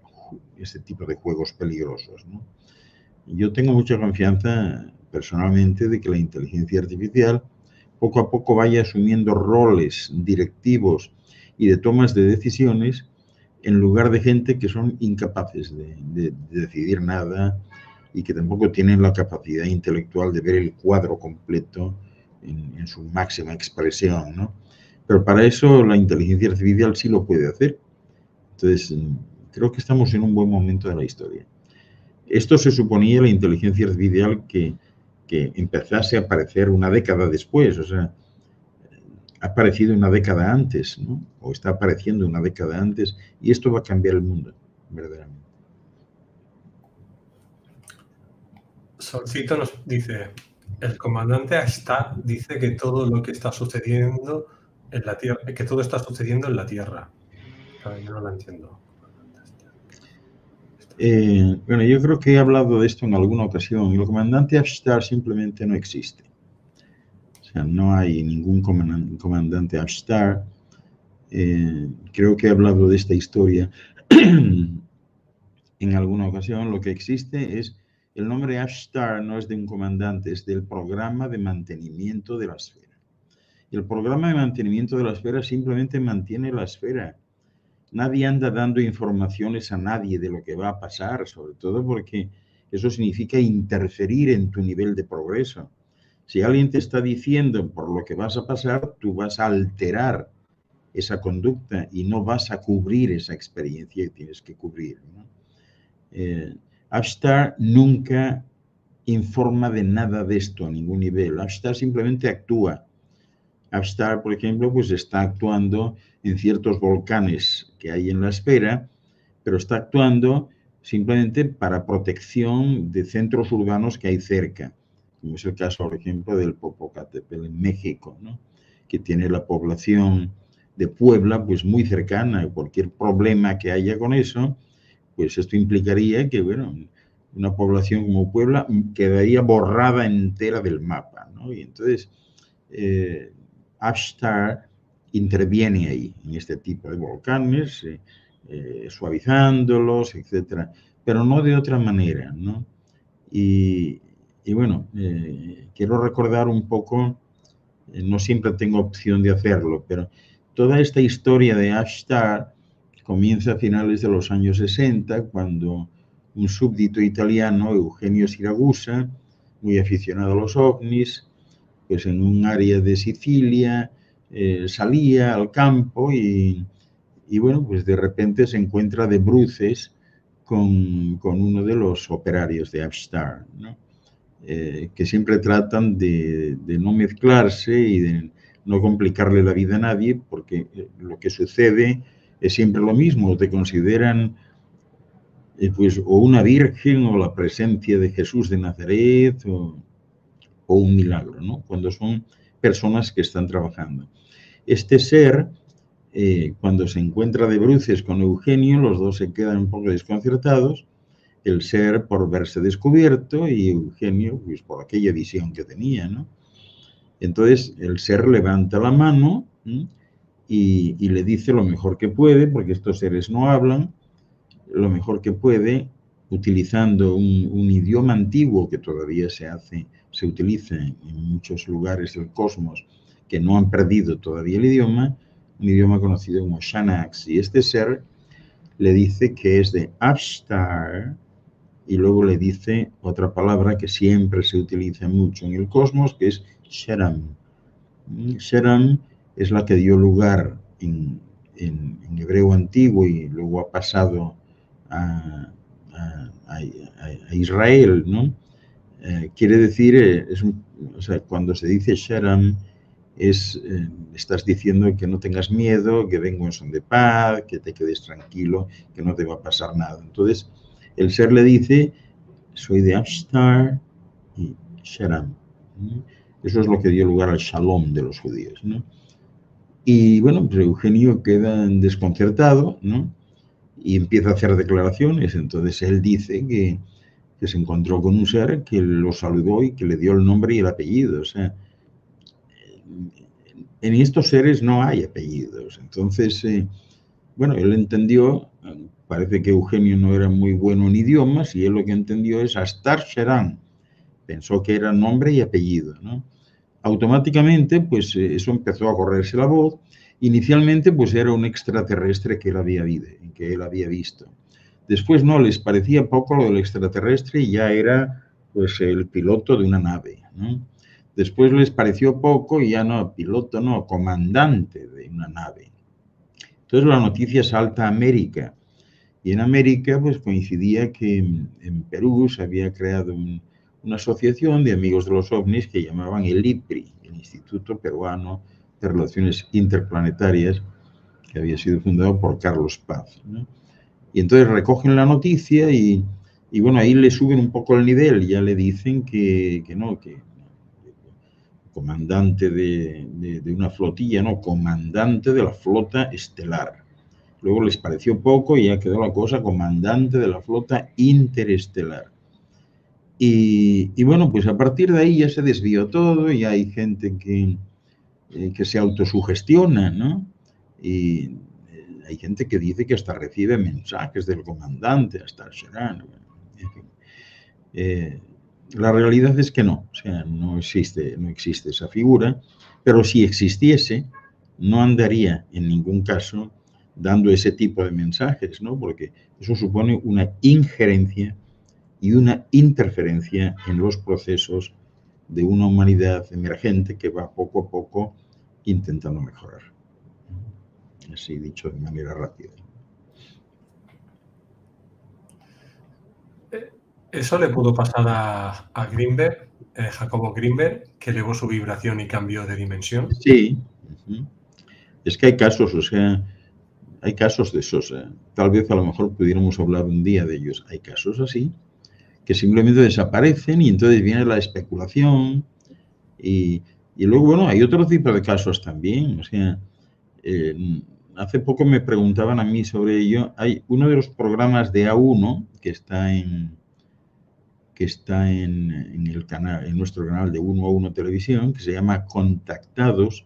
Speaker 2: este tipo de juegos peligrosos, ¿no? Yo tengo mucha confianza personalmente de que la inteligencia artificial poco a poco vaya asumiendo roles directivos y de tomas de decisiones en lugar de gente que son incapaces de decidir nada y que tampoco tienen la capacidad intelectual de ver el cuadro completo en su máxima expresión, ¿no? Pero para eso la inteligencia artificial sí lo puede hacer. Entonces, creo que estamos en un buen momento de la historia. Esto se suponía la inteligencia artificial que empezase a aparecer una década después. O sea, ha aparecido una década antes, ¿no? O está apareciendo una década antes, y esto va a cambiar el mundo, verdaderamente.
Speaker 1: Solcito nos dice, el comandante Ashtar dice que todo lo que está sucediendo en la Tierra, que todo está sucediendo en la Tierra. Claro, yo no lo entiendo.
Speaker 2: Bueno, yo creo que he hablado de esto en alguna ocasión. El comandante Ashtar simplemente no existe. O sea, no hay ningún comandante Ashtar. Creo que he hablado de esta historia en alguna ocasión. Lo que existe es, el nombre Ashtar no es de un comandante, es del programa de mantenimiento de la esfera. Y el programa de mantenimiento de la esfera simplemente mantiene la esfera. Nadie anda dando informaciones a nadie de lo que va a pasar, sobre todo porque eso significa interferir en tu nivel de progreso. Si alguien te está diciendo por lo que vas a pasar, tú vas a alterar esa conducta y no vas a cubrir esa experiencia que tienes que cubrir, ¿no? Ashtar nunca informa de nada de esto a ningún nivel. Ashtar simplemente actúa. Ashtar, por ejemplo, pues está actuando en ciertos volcanes que hay en la esfera, pero está actuando simplemente para protección de centros urbanos que hay cerca, como es el caso, por ejemplo, del Popocatépetl en México, ¿no? Que tiene la población de Puebla pues muy cercana. Cualquier problema que haya con eso, pues esto implicaría que, bueno, una población como Puebla quedaría borrada entera del mapa, ¿no? Y entonces Ashtar interviene ahí, en este tipo de volcanes, suavizándolos, etcétera, pero no de otra manera, ¿no? Y bueno, quiero recordar un poco, no siempre tengo opción de hacerlo, pero toda esta historia de Ashtar comienza a finales de los años 60, cuando un súbdito italiano, Eugenio Siragusa, muy aficionado a los ovnis, pues en un área de Sicilia salía al campo y bueno, pues de repente se encuentra de bruces con uno de los operarios de Ashtar, ¿no? Que siempre tratan de no mezclarse y de no complicarle la vida a nadie, porque lo que sucede es siempre lo mismo. Te consideran pues o una virgen o la presencia de Jesús de Nazaret o un milagro, ¿no? Cuando son personas que están trabajando. Este ser, cuando se encuentra de bruces con Eugenio, los dos se quedan un poco desconcertados, el ser por verse descubierto y Eugenio pues por aquella visión que tenía, ¿no? Entonces el ser levanta la mano y le dice lo mejor que puede, porque estos seres no hablan, lo mejor que puede, utilizando un idioma antiguo que todavía se utiliza en muchos lugares del cosmos que no han perdido todavía el idioma, un idioma conocido como Shanax. Y este ser le dice que es de Ashtar y luego le dice otra palabra que siempre se utiliza mucho en el cosmos, que es Sheram. Sheram es la que dio lugar en hebreo antiguo y luego ha pasado a Israel, ¿no? Quiere decir, o sea, cuando se dice Sheram, estás diciendo que no tengas miedo, que vengo en son de paz, que te quedes tranquilo, que no te va a pasar nada. Entonces, el ser le dice, soy de Ashtar y Sheram. Eso es lo que dio lugar al Shalom de los judíos, ¿no? Y bueno, pues Eugenio queda desconcertado, ¿no? Y empieza a hacer declaraciones. Entonces él dice que se encontró con un ser que lo saludó y que le dio el nombre y el apellido. O sea, en estos seres no hay apellidos. Entonces, bueno, él entendió, parece que Eugenio no era muy bueno en idiomas y él lo que entendió es Ashtar Sheran. Pensó que era nombre y apellido, ¿no? Automáticamente, pues eso empezó a correrse la voz. Inicialmente, pues era un extraterrestre que él había visto. Después no, les parecía poco lo del extraterrestre y ya era pues el piloto de una nave, ¿no? Después les pareció poco y ya no, piloto no, comandante de una nave. Entonces la noticia salta a América. Y en América pues coincidía que en Perú se había creado una asociación de amigos de los ovnis que llamaban el IPRI, el Instituto Peruano de Relaciones Interplanetarias, que había sido fundado por Carlos Paz, ¿no? Y entonces recogen la noticia y bueno, ahí le suben un poco el nivel, ya le dicen que no, que comandante de una flotilla, no, comandante de la flota estelar. Luego les pareció poco y ya quedó la cosa comandante de la flota interestelar. Y bueno, pues a partir de ahí ya se desvió todo y hay gente que se autosugestiona, ¿no? Y hay gente que dice que hasta recibe mensajes del comandante, hasta el serano. En fin. La realidad es que no, o sea, no existe esa figura, pero si existiese, no andaría en ningún caso dando ese tipo de mensajes, ¿no? Porque eso supone una injerencia y una interferencia en los procesos de una humanidad emergente que va poco a poco intentando mejorar. Así dicho de manera rápida.
Speaker 1: Eso le pudo pasar a Greenberg, Jacobo Greenberg, que elevó su vibración y cambió de dimensión.
Speaker 2: Sí. Es que hay casos, o sea, hay casos de esos. Tal vez a lo mejor pudiéramos hablar un día de ellos. Hay casos así, que simplemente desaparecen y entonces viene la especulación y luego, bueno, hay otro tipo de casos también. O sea, hace poco me preguntaban a mí sobre ello. Hay uno de los programas de A1 que está en el canal, en nuestro canal de 1 a 1 Televisión, que se llama Contactados.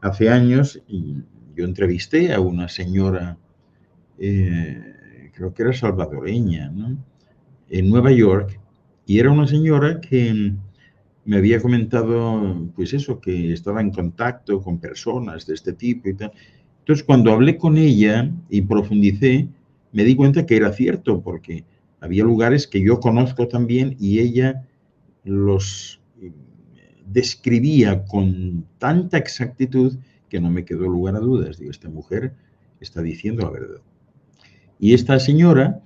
Speaker 2: Hace años yo entrevisté a una señora, creo que era salvadoreña, ¿no? En Nueva York, y era una señora que me había comentado, pues eso, que estaba en contacto con personas de este tipo y tal. Entonces, cuando hablé con ella y profundicé, me di cuenta que era cierto, porque había lugares que yo conozco también y ella los describía con tanta exactitud que no me quedó lugar a dudas. Digo, esta mujer está diciendo la verdad. Y esta señora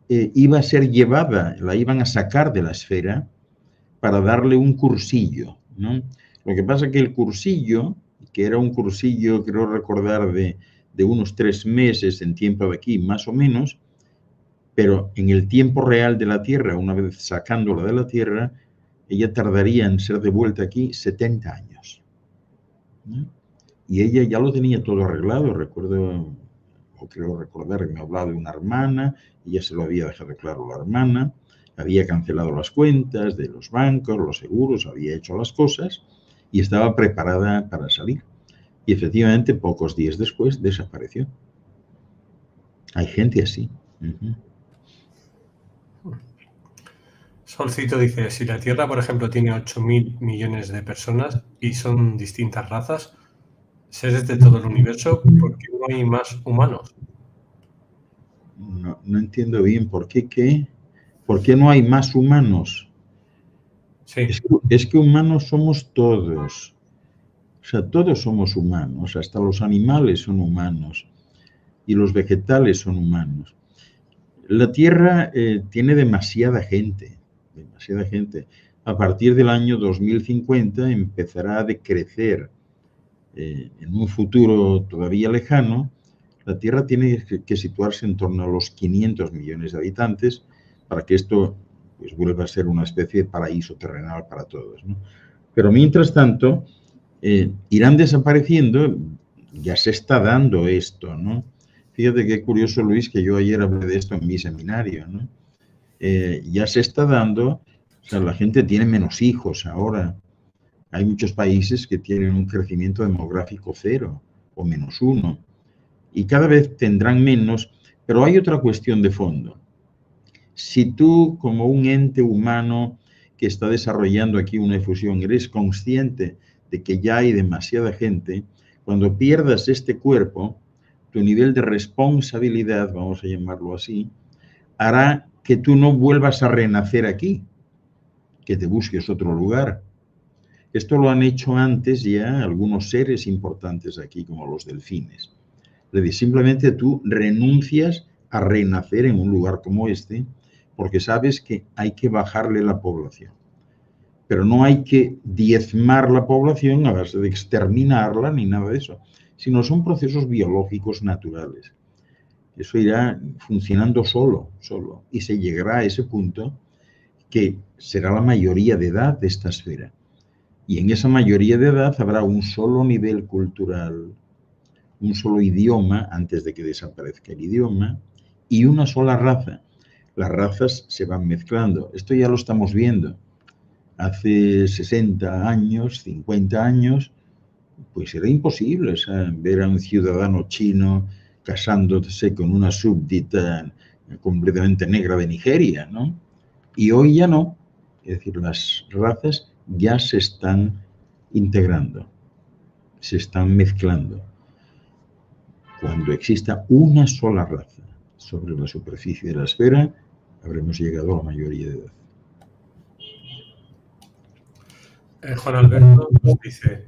Speaker 2: iba a ser llevada, la iban a sacar de la esfera para darle un cursillo, ¿no? Lo que pasa es que el cursillo, que era un cursillo, creo recordar, de unos 3 meses en tiempo de aquí, más o menos, pero en el tiempo real de la Tierra, una vez sacándola de la Tierra, ella tardaría en ser devuelta aquí 70 años. ¿No? Y ella ya lo tenía todo arreglado, recuerdo, o creo recordar que me hablaba de una hermana, ella se lo había dejado claro a la hermana, había cancelado las cuentas de los bancos, los seguros, había hecho las cosas y estaba preparada para salir. Y efectivamente, pocos días después, desapareció. Hay gente así.
Speaker 1: Solcito dice, si la Tierra, por ejemplo, tiene 8.000 millones de personas y son distintas razas, seres de todo el universo, ¿por qué no hay más humanos?
Speaker 2: No entiendo bien por qué no hay más humanos.
Speaker 1: Sí.
Speaker 2: Es que humanos somos todos. O sea, todos somos humanos, hasta los animales son humanos y los vegetales son humanos. La Tierra tiene demasiada gente. A partir del año 2050 empezará a decrecer. En un futuro todavía lejano, la Tierra tiene que situarse en torno a los 500 millones de habitantes para que esto pues, vuelva a ser una especie de paraíso terrenal para todos, ¿no? Pero mientras tanto, irán desapareciendo, ya se está dando esto, ¿no? Fíjate qué curioso, Luis, que yo ayer hablé de esto en mi seminario, ¿no? Ya se está dando, o sea, la gente tiene menos hijos ahora. Hay muchos países que tienen un crecimiento demográfico 0 o -1 y cada vez tendrán menos, pero hay otra cuestión de fondo. Si tú, como un ente humano que está desarrollando aquí una efusión, eres consciente de que ya hay demasiada gente, cuando pierdas este cuerpo, tu nivel de responsabilidad, vamos a llamarlo así, hará que tú no vuelvas a renacer aquí, que te busques otro lugar. Esto lo han hecho antes ya algunos seres importantes aquí, como los delfines. Es decir, simplemente tú renuncias a renacer en un lugar como este, porque sabes que hay que bajarle la población. Pero no hay que diezmar la población a base de exterminarla ni nada de eso, sino son procesos biológicos naturales. Eso irá funcionando solo, y se llegará a ese punto que será la mayoría de edad de esta esfera. Y en esa mayoría de edad habrá un solo nivel cultural, un solo idioma antes de que desaparezca el idioma y una sola raza. Las razas se van mezclando. Esto ya lo estamos viendo. Hace 60 años, 50 años, pues era imposible, o sea, ver a un ciudadano chino casándose con una súbdita completamente negra de Nigeria, ¿no? Y hoy ya no. Es decir, las razas ya se están integrando, se están mezclando. Cuando exista una sola raza sobre la superficie de la esfera, habremos llegado a la mayoría de edad.
Speaker 1: Juan Alberto nos dice,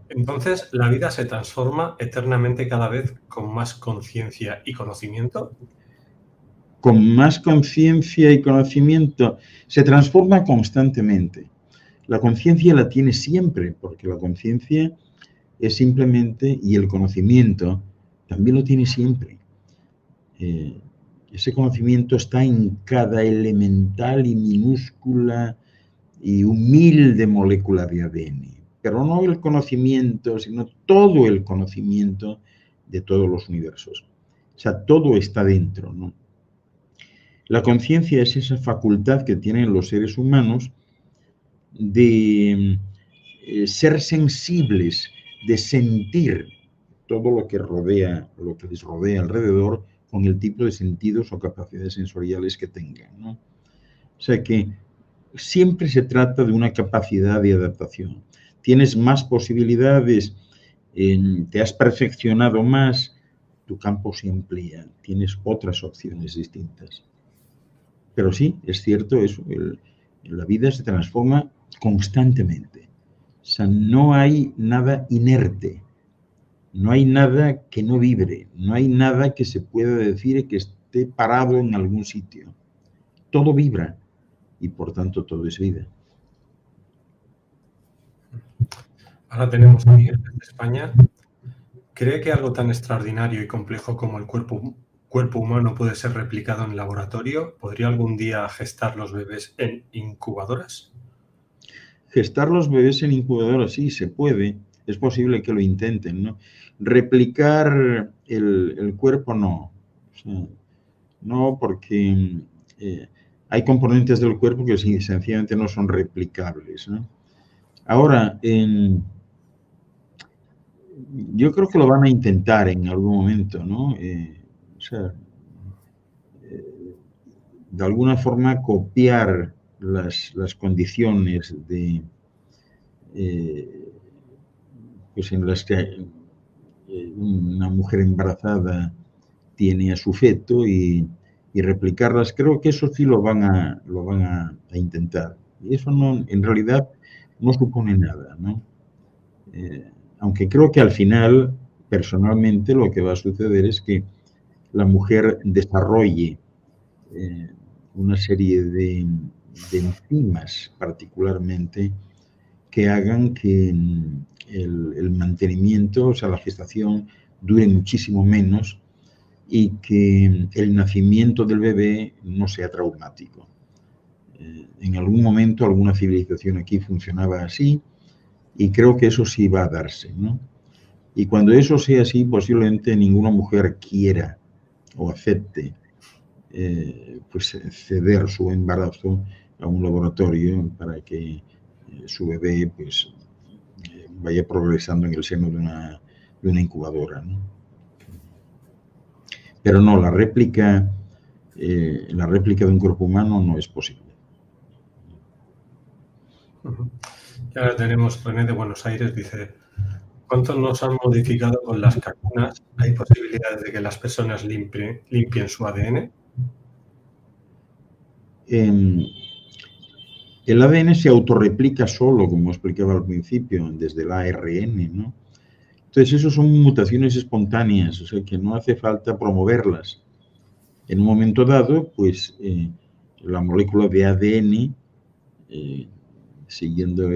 Speaker 1: entonces, ¿la vida se transforma eternamente cada vez con más conciencia y conocimiento?
Speaker 2: Con más conciencia y conocimiento, se transforma constantemente. La conciencia la tiene siempre, porque la conciencia es simplemente, y el conocimiento también lo tiene siempre. Ese conocimiento está en cada elemental y minúscula y humilde molécula de ADN, pero no el conocimiento, sino todo el conocimiento de todos los universos. O sea, todo está dentro, ¿no? La conciencia es esa facultad que tienen los seres humanos de ser sensibles, de sentir todo lo que rodea, lo que les rodea alrededor, con el tipo de sentidos o capacidades sensoriales que tengan, ¿no? O sea que siempre se trata de una capacidad de adaptación. Tienes más posibilidades, te has perfeccionado más, tu campo se amplía, tienes otras opciones distintas. Pero sí, es cierto eso, la vida se transforma constantemente. O sea, no hay nada inerte, no hay nada que no vibre, no hay nada que se pueda decir que esté parado en algún sitio. Todo vibra y por tanto todo es vida.
Speaker 1: Ahora tenemos a Miguel de España. ¿Cree que algo tan extraordinario y complejo como el cuerpo humano puede ser replicado en el laboratorio? ¿Podría algún día gestar los bebés en incubadoras?
Speaker 2: Gestar los bebés en incubadoras, sí, se puede. Es posible que lo intenten, ¿no? Replicar el cuerpo, no. O sea, no, porque hay componentes del cuerpo que sencillamente no son replicables, ¿no? Ahora, yo creo que lo van a intentar en algún momento, ¿no? O sea, de alguna forma copiar las condiciones de, pues en las que una mujer embarazada tiene a su feto y replicarlas, creo que eso sí lo van a intentar. Y eso no, en realidad no supone nada, ¿no? Aunque creo que al final, personalmente, lo que va a suceder es que la mujer desarrolle una serie de enzimas, particularmente, que hagan que el mantenimiento, o sea, la gestación, dure muchísimo menos y que el nacimiento del bebé no sea traumático. En algún momento, alguna civilización aquí funcionaba así y creo que eso sí va a darse, ¿no? Y cuando eso sea así, posiblemente ninguna mujer quiera o acepte pues ceder su embarazo a un laboratorio para que su bebé pues vaya progresando en el seno de una incubadora, ¿no? Pero no, la réplica de un cuerpo humano no es posible.
Speaker 1: Y ahora tenemos René de Buenos Aires, dice, ¿cuánto nos han modificado con las cacunas? ¿Hay posibilidades de que las personas limpien su ADN?
Speaker 2: El ADN se autorreplica solo, como explicaba al principio, desde el ARN, ¿no? Entonces, eso son mutaciones espontáneas, o sea que no hace falta promoverlas. En un momento dado, pues la molécula de ADN siguiendo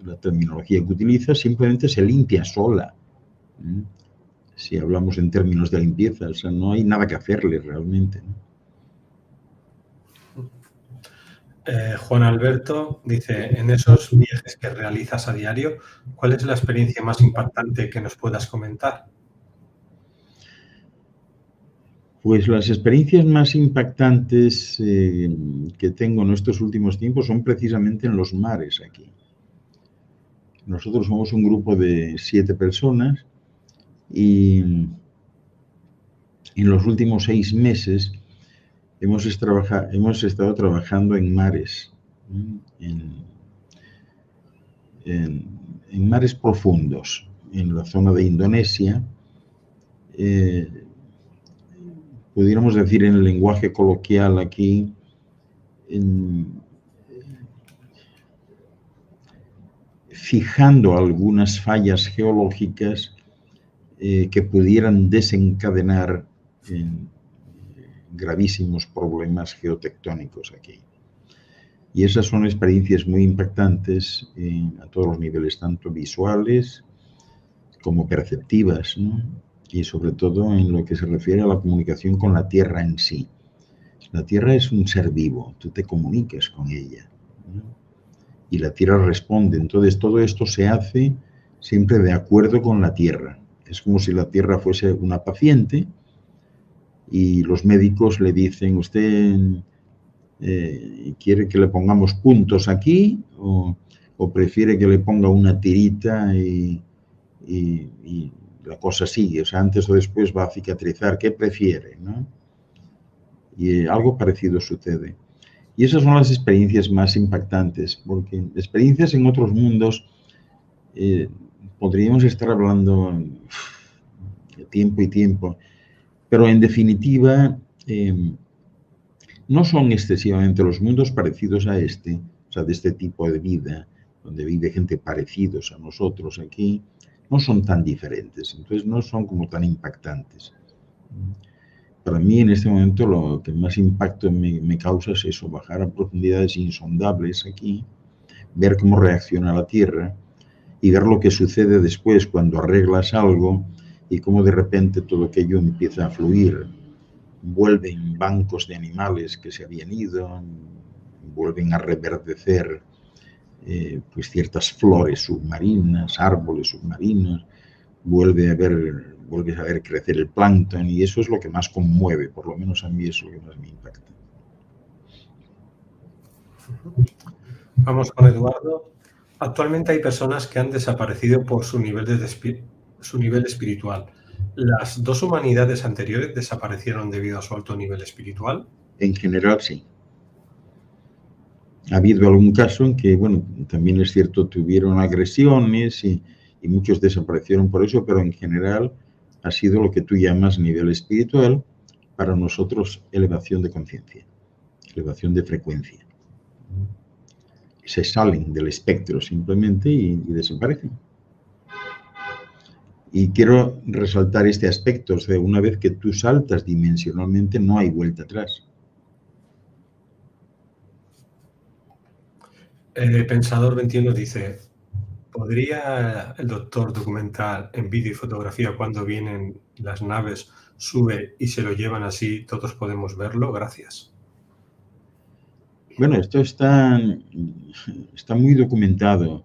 Speaker 2: la terminología que utiliza, simplemente se limpia sola. Si hablamos en términos de limpieza, o sea, no hay nada que hacerle realmente, ¿no?
Speaker 1: Juan Alberto dice, en esos viajes que realizas a diario, ¿cuál es la experiencia más impactante que nos puedas comentar?
Speaker 2: Pues las experiencias más impactantes que tengo en estos últimos tiempos son precisamente en los mares aquí. Nosotros somos un grupo de 7 personas y en los últimos 6 meses hemos estado trabajando en mares, en mares profundos, en la zona de Indonesia, pudiéramos decir en el lenguaje coloquial aquí, fijando algunas fallas geológicas que pudieran desencadenar gravísimos problemas geotectónicos aquí. Y esas son experiencias muy impactantes a todos los niveles, tanto visuales como perceptivas, ¿no? Y sobre todo en lo que se refiere a la comunicación con la Tierra en sí. La Tierra es un ser vivo, tú te comunicas con ella, ¿no? Y la Tierra responde. Entonces todo esto se hace siempre de acuerdo con la Tierra. Es como si la Tierra fuese una paciente y los médicos le dicen, ¿usted quiere que le pongamos puntos aquí o prefiere que le ponga una tirita y la cosa sigue? O sea, antes o después va a cicatrizar. ¿Qué prefiere, no? Y algo parecido sucede. Y esas son las experiencias más impactantes, porque experiencias en otros mundos podríamos estar hablando de tiempo y tiempo, pero en definitiva no son excesivamente los mundos parecidos a este, o sea, de este tipo de vida, donde vive gente parecidos a nosotros aquí, no son tan diferentes, entonces no son como tan impactantes. Para mí en este momento lo que más impacto me causa es eso, bajar a profundidades insondables aquí, ver cómo reacciona la Tierra y ver lo que sucede después cuando arreglas algo y cómo de repente todo aquello empieza a fluir. Vuelven bancos de animales que se habían ido, vuelven a reverdecer pues ciertas flores submarinas, árboles submarinos, vuelves a ver crecer el plancton y eso es lo que más conmueve, por lo menos a mí es lo que más me impacta.
Speaker 1: Vamos con Eduardo. Actualmente hay personas que han desaparecido por su nivel espiritual. ¿Las dos humanidades anteriores desaparecieron debido a su alto nivel espiritual?
Speaker 2: En general, sí. Ha habido algún caso en que, bueno, también es cierto, tuvieron agresiones y muchos desaparecieron por eso, pero en general ha sido lo que tú llamas nivel espiritual, para nosotros elevación de conciencia, elevación de frecuencia. Se salen del espectro simplemente y desaparecen. Y quiero resaltar este aspecto, o sea, una vez que tú saltas dimensionalmente no hay vuelta atrás.
Speaker 1: Pensador 21 dice, ¿podría el doctor documentar en vídeo y fotografía cuando vienen las naves, sube y se lo llevan así, todos podemos verlo? Gracias.
Speaker 2: Bueno, esto está muy documentado.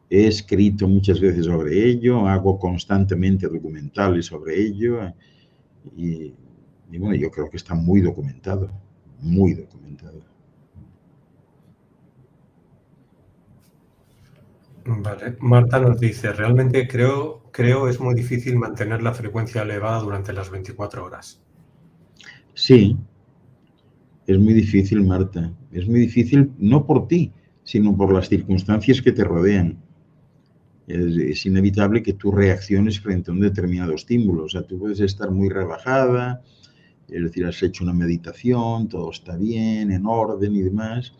Speaker 2: He escrito muchas veces sobre ello, hago constantemente documentales sobre ello y bueno, yo creo que está muy documentado, muy documentado.
Speaker 1: Vale. Marta nos dice, realmente creo es muy difícil mantener la frecuencia elevada durante las 24 horas. Sí.
Speaker 2: Es muy difícil, Marta. Es muy difícil no por ti, sino por las circunstancias que te rodean. Es inevitable que tú reacciones frente a un determinado estímulo. O sea, tú puedes estar muy relajada, es decir, has hecho una meditación, todo está bien, en orden y demás,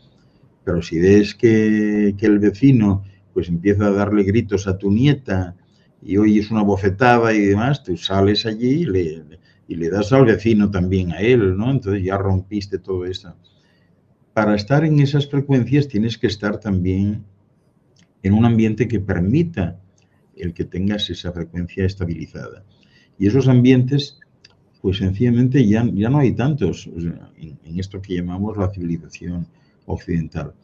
Speaker 2: pero si ves que el vecino pues empieza a darle gritos a tu nieta y oyes una bofetada y demás, tú sales allí y le das al vecino también a él, ¿no? Entonces ya rompiste todo eso. para estar en esas frecuencias tienes que estar también en un ambiente que permita el que tengas esa frecuencia estabilizada. Y esos ambientes, pues sencillamente ya no hay tantos, o sea, en esto que llamamos la civilización occidental.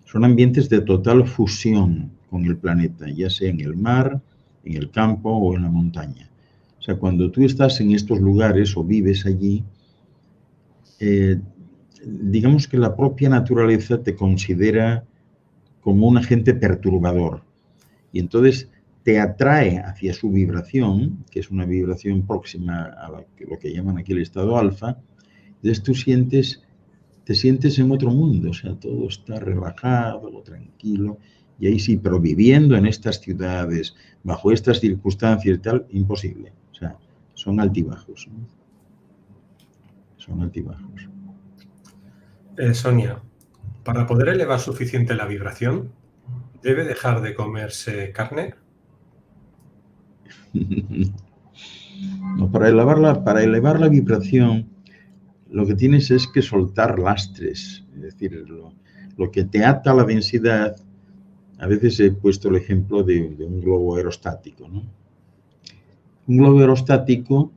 Speaker 2: Son ambientes de total fusión con el planeta, ya sea en el mar, en el campo o en la montaña. O sea, cuando tú estás en estos lugares o vives allí, digamos que la propia naturaleza te considera como un agente perturbador. Y entonces te atrae hacia su vibración, que es una vibración próxima a lo que llaman aquí el estado alfa. Entonces tú te sientes en otro mundo, o sea, todo está relajado, tranquilo, y ahí sí, pero viviendo en estas ciudades, bajo estas circunstancias y tal, imposible. O sea, son altibajos, ¿no? Son altibajos.
Speaker 1: Sonia, para poder elevar suficiente la vibración, ¿debe dejar de comerse carne?
Speaker 2: No, para elevar la vibración, lo que tienes es que soltar lastres, es decir, lo que te ata a la densidad. A veces he puesto el ejemplo de un globo aerostático, ¿no? Un globo aerostático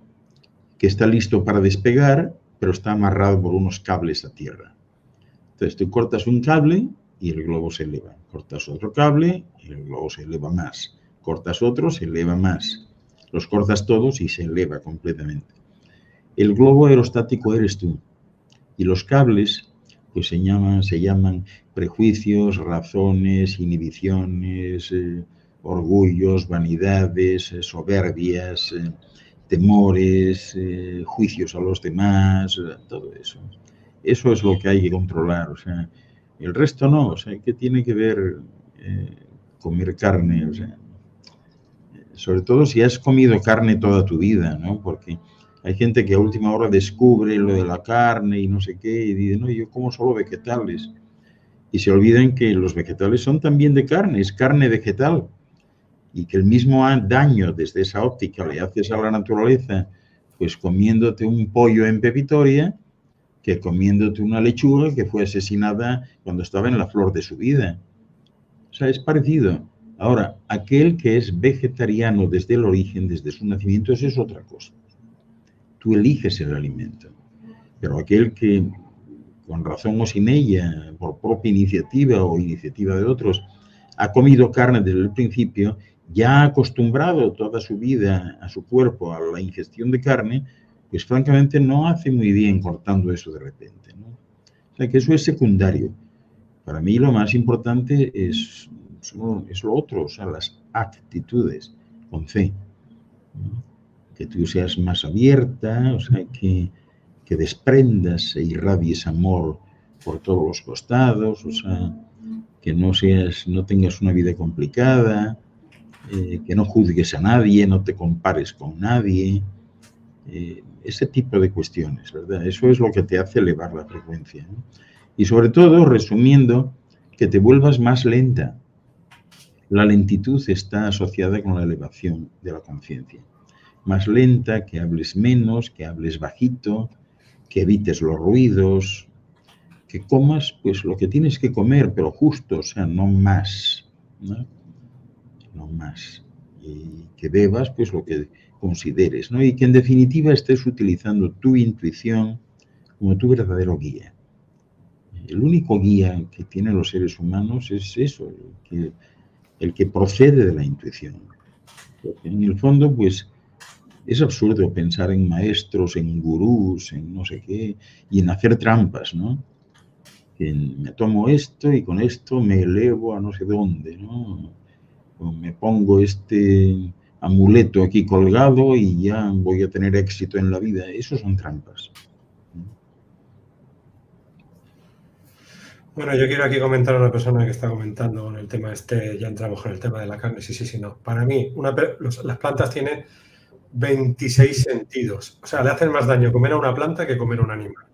Speaker 2: que está listo para despegar, pero está amarrado por unos cables a tierra. Entonces tú cortas un cable y el globo se eleva. Cortas otro cable y el globo se eleva más. Cortas otro, se eleva más. Los cortas todos y se eleva completamente. El globo aerostático eres tú. Y los cables pues se llaman prejuicios, razones, inhibiciones, orgullos, vanidades, soberbias, temores, juicios a los demás, todo eso. Eso es lo que hay que controlar. O sea, el resto no. O sea, ¿qué tiene que ver comer carne? O sea, sobre todo si has comido carne toda tu vida, ¿no? Porque hay gente que a última hora descubre lo de la carne y no sé qué, y dice, no, yo como solo vegetales. Y se olvidan que los vegetales son también de carne, es carne vegetal. Y que el mismo daño desde esa óptica le haces a la naturaleza, pues comiéndote un pollo en pepitoria, que comiéndote una lechuga que fue asesinada cuando estaba en la flor de su vida. O sea, es parecido. Ahora, aquel que es vegetariano desde el origen, desde su nacimiento, eso es otra cosa. Tú eliges el alimento. Pero aquel que, con razón o sin ella, por propia iniciativa o iniciativa de otros, ha comido carne desde el principio, ya ha acostumbrado toda su vida a su cuerpo a la ingestión de carne, pues francamente no hace muy bien cortando eso de repente, ¿no? O sea que eso es secundario. Para mí lo más importante es lo otro, o sea, las actitudes con fe, ¿no? Que tú seas más abierta, o sea, que desprendas e irradies amor por todos los costados, o sea, que no tengas una vida complicada, que no juzgues a nadie, no te compares con nadie, ese tipo de cuestiones, ¿verdad? Eso es lo que te hace elevar la frecuencia, ¿no? Y sobre todo, resumiendo, que te vuelvas más lenta. La lentitud está asociada con la elevación de la conciencia. Más lenta, que hables menos, que hables bajito, que evites los ruidos, que comas pues lo que tienes que comer, pero justo, o sea, no más, ¿no? No más. Y que bebas pues lo que consideres, ¿no? Y que en definitiva estés utilizando tu intuición como tu verdadero guía. El único guía que tienen los seres humanos es eso, el que procede de la intuición. Porque en el fondo, pues, es absurdo pensar en maestros, en gurús, en no sé qué, y en hacer trampas, ¿no? Que me tomo esto y con esto me elevo a no sé dónde, ¿no? O me pongo este amuleto aquí colgado y ya voy a tener éxito en la vida. Eso son trampas.
Speaker 1: Bueno, yo quiero aquí comentar a una persona que está comentando con el tema ya entramos con el tema de la carne, sí, no. Para mí, las plantas tienen 26 sentidos. O sea, le hacen más daño comer a una planta que comer a un animal.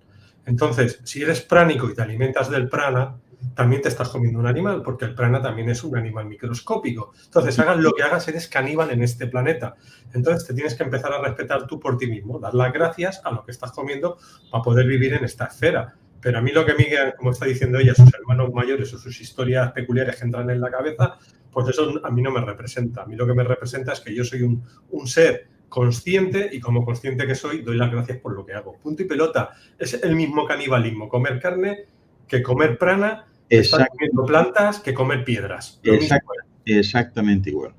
Speaker 1: Entonces, si eres pránico y te alimentas del prana, también te estás comiendo un animal, porque el prana también es un animal microscópico. Entonces, hagas lo que hagas, eres caníbal en este planeta. Entonces, te tienes que empezar a respetar tú por ti mismo, dar las gracias a lo que estás comiendo para poder vivir en esta esfera. Pero a mí lo que Miguel, como está diciendo ella, sus hermanos mayores o sus historias peculiares que entran en la cabeza, pues eso a mí no me representa. A mí lo que me representa es que yo soy un ser consciente y como consciente que soy, doy las gracias por lo que hago. Punto y pelota. Es el mismo canibalismo, comer carne que comer prana, que estar comiendo plantas que comer piedras. Lo mismo.
Speaker 2: Exactamente igual.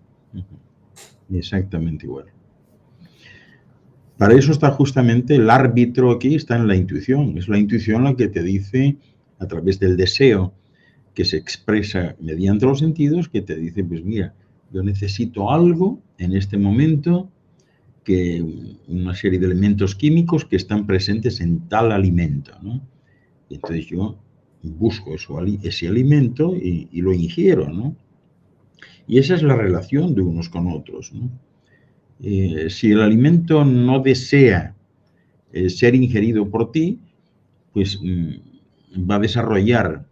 Speaker 2: Exactamente igual. Para eso está justamente el árbitro aquí, está en la intuición. Es la intuición la que te dice, a través del deseo que se expresa mediante los sentidos, que te dice, pues mira, yo necesito algo en este momento, que una serie de elementos químicos que están presentes en tal alimento, ¿no? Y entonces yo busco ese alimento y lo ingiero, ¿no? Y esa es la relación de unos con otros, ¿no? Si el alimento no desea ser ingerido por ti, pues va a desarrollar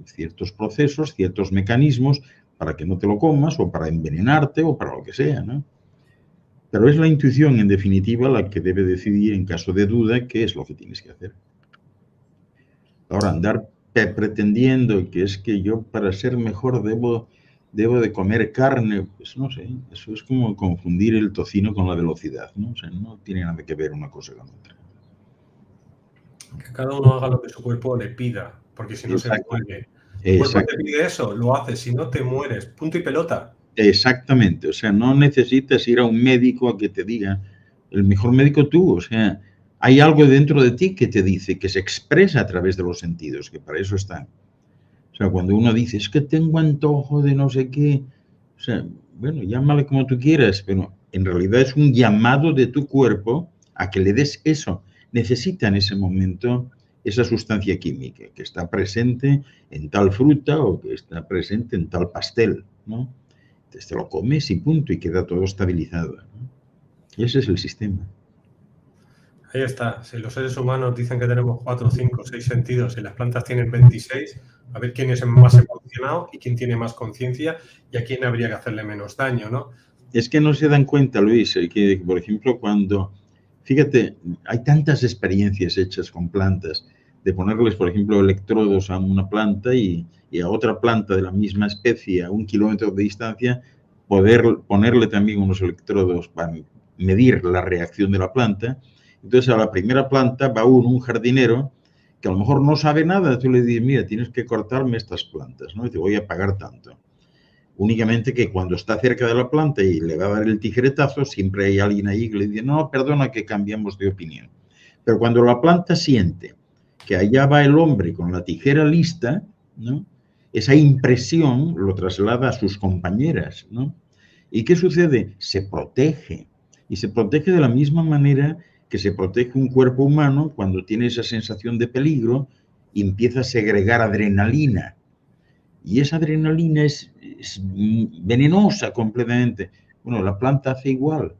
Speaker 2: ciertos procesos, ciertos mecanismos para que no te lo comas o para envenenarte o para lo que sea, ¿no? Pero es la intuición, en definitiva, la que debe decidir en caso de duda qué es lo que tienes que hacer. Ahora, andar pretendiendo que es que yo para ser mejor debo de comer carne, pues no sé, eso es como confundir el tocino con la velocidad, ¿no? O sea, no tiene nada que ver una cosa con otra.
Speaker 1: Que cada uno haga lo que su cuerpo le pida, porque si no se muere. Tu cuerpo te pide eso, lo haces, si no te mueres, punto y pelota.
Speaker 2: Exactamente, o sea, no necesitas ir a un médico a que te diga, el mejor médico tú, o sea, hay algo dentro de ti que te dice, que se expresa a través de los sentidos, que para eso está. O sea, cuando uno dice, es que tengo antojo de no sé qué, o sea, bueno, llámale como tú quieras, pero en realidad es un llamado de tu cuerpo a que le des eso. Necesita en ese momento esa sustancia química que está presente en tal fruta o que está presente en tal pastel, ¿no? Entonces te lo comes y punto, y queda todo estabilizado, ¿no? Y ese es el sistema.
Speaker 1: Ahí está. Si los seres humanos dicen que tenemos 4, 5, 6 sentidos y las plantas tienen 26, a ver quién es más evolucionado y quién tiene más conciencia y a quién habría que hacerle menos daño, ¿no?
Speaker 2: Es que no se dan cuenta, Luis, que, por ejemplo, fíjate, hay tantas experiencias hechas con plantas, de ponerles, por ejemplo, electrodos a una planta y a otra planta de la misma especie a 1 kilómetro de distancia, poder ponerle también unos electrodos para medir la reacción de la planta. Entonces, a la primera planta va un jardinero, que a lo mejor no sabe nada, tú le dices, mira, tienes que cortarme estas plantas, ¿no? Y te voy a pagar tanto. Únicamente que cuando está cerca de la planta y le va a dar el tijeretazo, siempre hay alguien ahí que le dice, no, perdona que cambiamos de opinión. Pero cuando la planta siente que allá va el hombre con la tijera lista, ¿no? Esa impresión lo traslada a sus compañeras, ¿no? ¿Y qué sucede? Se protege. Y se protege de la misma manera que se protege un cuerpo humano cuando tiene esa sensación de peligro y empieza a segregar adrenalina. Y esa adrenalina es venenosa completamente. Bueno, la planta hace igual.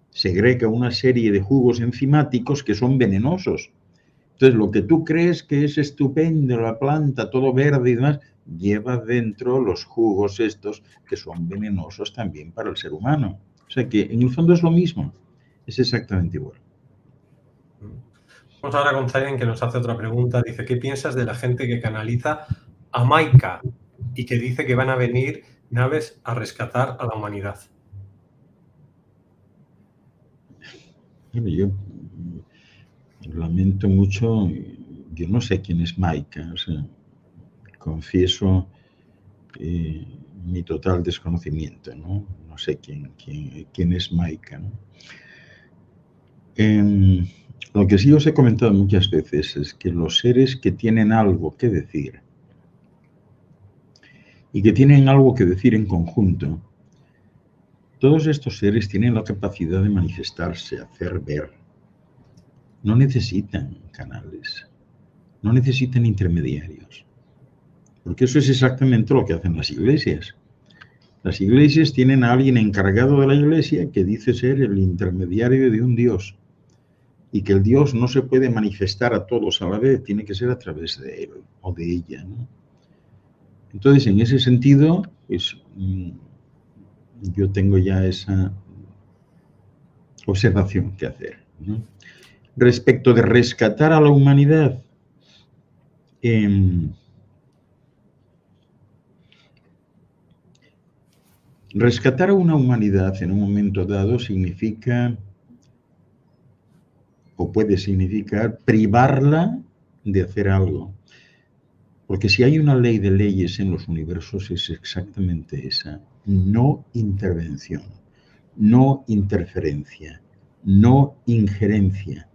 Speaker 2: Segrega una serie de jugos enzimáticos que son venenosos. Entonces, lo que tú crees que es estupendo, la planta, todo verde y demás, lleva dentro los jugos estos que son venenosos también para el ser humano. O sea que en el fondo es lo mismo. Es exactamente igual.
Speaker 1: Vamos ahora con Zayen, que nos hace otra pregunta. Dice, ¿qué piensas de la gente que canaliza a Maika y que dice que van a venir naves a rescatar a la humanidad?
Speaker 2: Yo lamento mucho, yo no sé quién es Maika, o sea, confieso mi total desconocimiento, ¿no? No sé quién es Maika, ¿no? Lo que sí os he comentado muchas veces es que los seres que tienen algo que decir y que tienen algo que decir en conjunto, todos estos seres tienen la capacidad de manifestarse, hacer ver. No necesitan canales, no necesitan intermediarios, porque eso es exactamente lo que hacen las iglesias. Las iglesias tienen a alguien encargado de la iglesia que dice ser el intermediario de un Dios y que el Dios no se puede manifestar a todos a la vez, tiene que ser a través de él o de ella, ¿no? Entonces, en ese sentido, pues yo tengo ya esa observación que hacer, ¿no? Respecto de rescatar a la humanidad, Rescatar a una humanidad en un momento dado significa, o puede significar, privarla de hacer algo. Porque si hay una ley de leyes en los universos es exactamente esa: no intervención, no interferencia, no injerencia.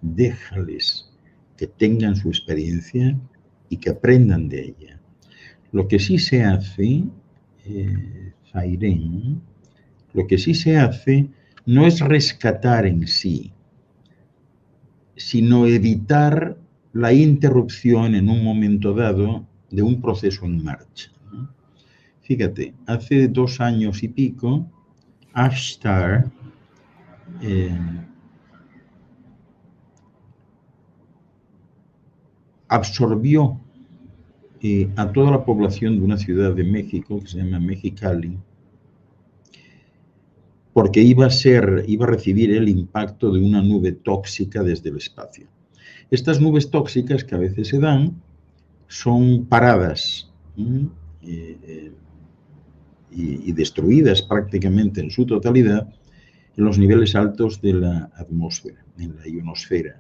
Speaker 2: Déjales que tengan su experiencia y que aprendan de ella. Lo que sí se hace, Zairén, lo que sí se hace no es rescatar en sí, sino evitar la interrupción en un momento dado de un proceso en marcha. Fíjate, hace 2 años y pico, Ashtar absorbió a toda la población de una ciudad de México que se llama Mexicali, porque iba a recibir el impacto de una nube tóxica desde el espacio. Estas nubes tóxicas que a veces se dan son paradas y destruidas prácticamente en su totalidad en los niveles altos de la atmósfera, en la ionosfera.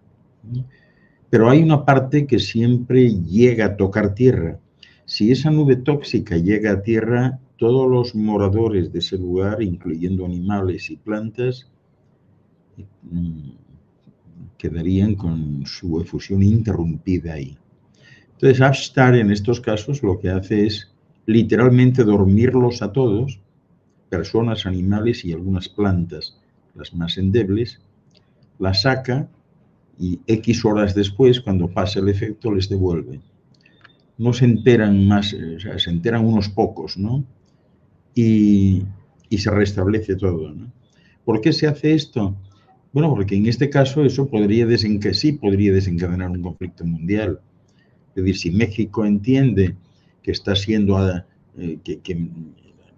Speaker 2: Pero hay una parte que siempre llega a tocar tierra. Si esa nube tóxica llega a tierra, todos los moradores de ese lugar, incluyendo animales y plantas, quedarían con su efusión interrumpida ahí. Entonces, Ashtar en estos casos lo que hace es literalmente dormirlos a todos, personas, animales y algunas plantas, las más endebles, las saca y X horas después, cuando pasa el efecto, les devuelve. No se enteran más, o sea, se enteran unos pocos, ¿no? Y se restablece todo, ¿no? ¿Por qué se hace esto? Bueno, porque en este caso eso podría desencadenar un conflicto mundial. Es decir, si México entiende que está siendo, que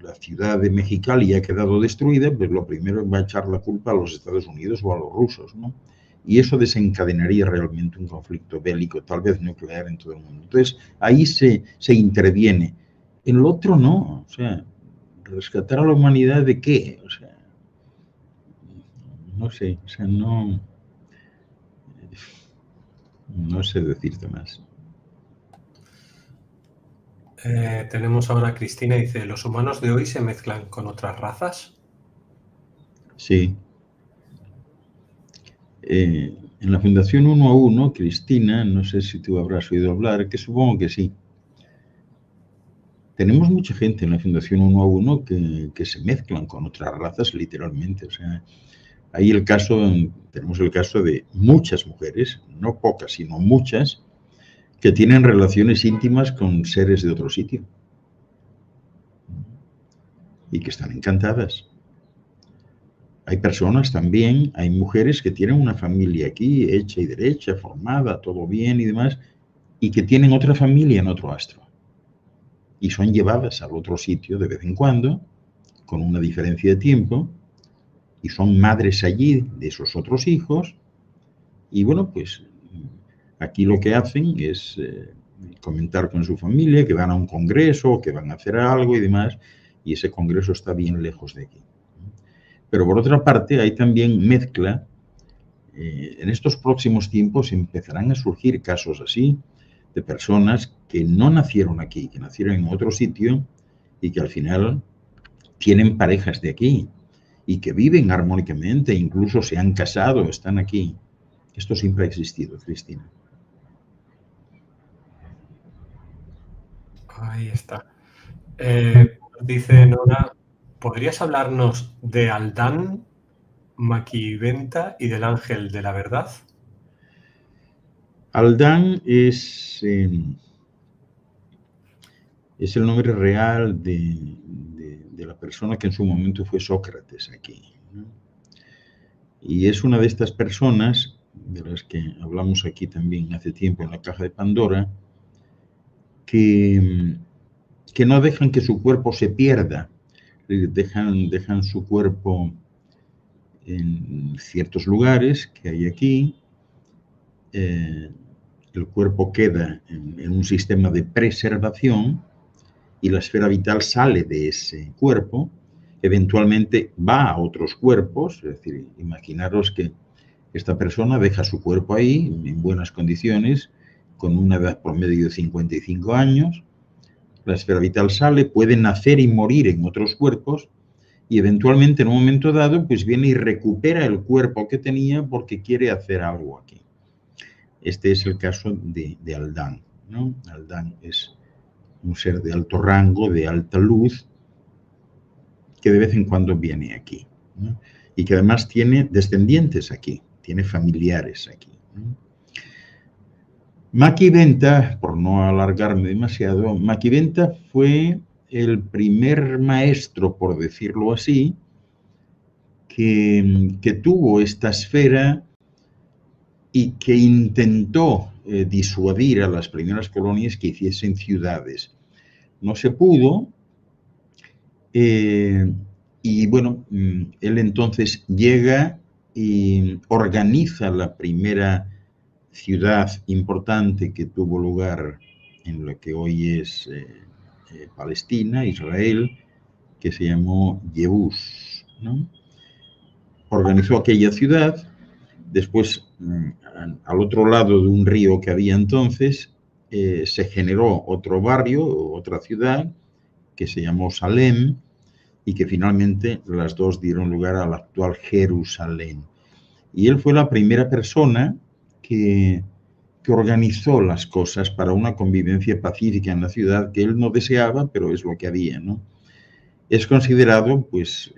Speaker 2: la ciudad de Mexicali ha quedado destruida, pues lo primero va a echar la culpa a los Estados Unidos o a los rusos, ¿no? Y eso desencadenaría realmente un conflicto bélico, tal vez nuclear en todo el mundo. Entonces, ahí se interviene. En lo otro no, o sea, rescatar a la humanidad ¿de qué? O sea, no sé, o sea, no sé decirte más.
Speaker 1: Tenemos ahora a Cristina, dice, ¿los humanos de hoy se mezclan con otras razas?
Speaker 2: Sí. En la Fundación 1 a 1, Cristina, no sé si tú habrás oído hablar, que supongo que sí. Tenemos mucha gente en la Fundación 1 a 1 que se mezclan con otras razas, literalmente. O sea, ahí tenemos el caso de muchas mujeres, no pocas, sino muchas, que tienen relaciones íntimas con seres de otro sitio y que están encantadas. Hay personas también, hay mujeres que tienen una familia aquí, hecha y derecha, formada, todo bien y demás, y que tienen otra familia en otro astro. Y son llevadas al otro sitio de vez en cuando, con una diferencia de tiempo, y son madres allí de esos otros hijos. Y bueno, pues aquí lo que hacen es comentar con su familia que van a un congreso, que van a hacer algo y demás, y ese congreso está bien lejos de aquí. Pero por otra parte, hay también mezcla. En estos próximos tiempos empezarán a surgir casos así, de personas que no nacieron aquí, que nacieron en otro sitio y que al final tienen parejas de aquí y que viven armónicamente, incluso se han casado, están aquí. Esto siempre ha existido, Cristina.
Speaker 1: Ahí está. Dice Nora, ¿podrías hablarnos de Aldán, Maquiventa y del Ángel de la Verdad?
Speaker 2: Aldán es el nombre real de la persona que en su momento fue Sócrates aquí, ¿no? Y es una de estas personas, de las que hablamos aquí también hace tiempo en la caja de Pandora, que no dejan que su cuerpo se pierda, dejan su cuerpo en ciertos lugares que hay aquí, el cuerpo queda en un sistema de preservación y la esfera vital sale de ese cuerpo, eventualmente va a otros cuerpos, es decir, imaginaros que esta persona deja su cuerpo ahí en buenas condiciones, con una edad promedio de 55 años, la esfera vital sale, puede nacer y morir en otros cuerpos y eventualmente en un momento dado pues viene y recupera el cuerpo que tenía porque quiere hacer algo aquí. Este es el caso de Aldán, ¿no? Aldán es un ser de alto rango, de alta luz, que de vez en cuando viene aquí, ¿no? Y que además tiene descendientes aquí, tiene familiares aquí, ¿no? Maki Benta, por no alargarme demasiado, Maki Benta fue el primer maestro, por decirlo así, que tuvo esta esfera y que intentó disuadir a las primeras colonias que hiciesen ciudades. No se pudo, y bueno, él entonces llega y organiza la primera ciudad importante que tuvo lugar en lo que hoy es Palestina, Israel, que se llamó Yehús, ¿no? Organizó aquella ciudad, después al otro lado de un río que había entonces, se generó otro barrio, otra ciudad, que se llamó Salem, y que finalmente las dos dieron lugar a la actual Jerusalén. Y él fue la primera persona que organizó las cosas para una convivencia pacífica en la ciudad que él no deseaba, pero es lo que había, ¿no? Es considerado, pues,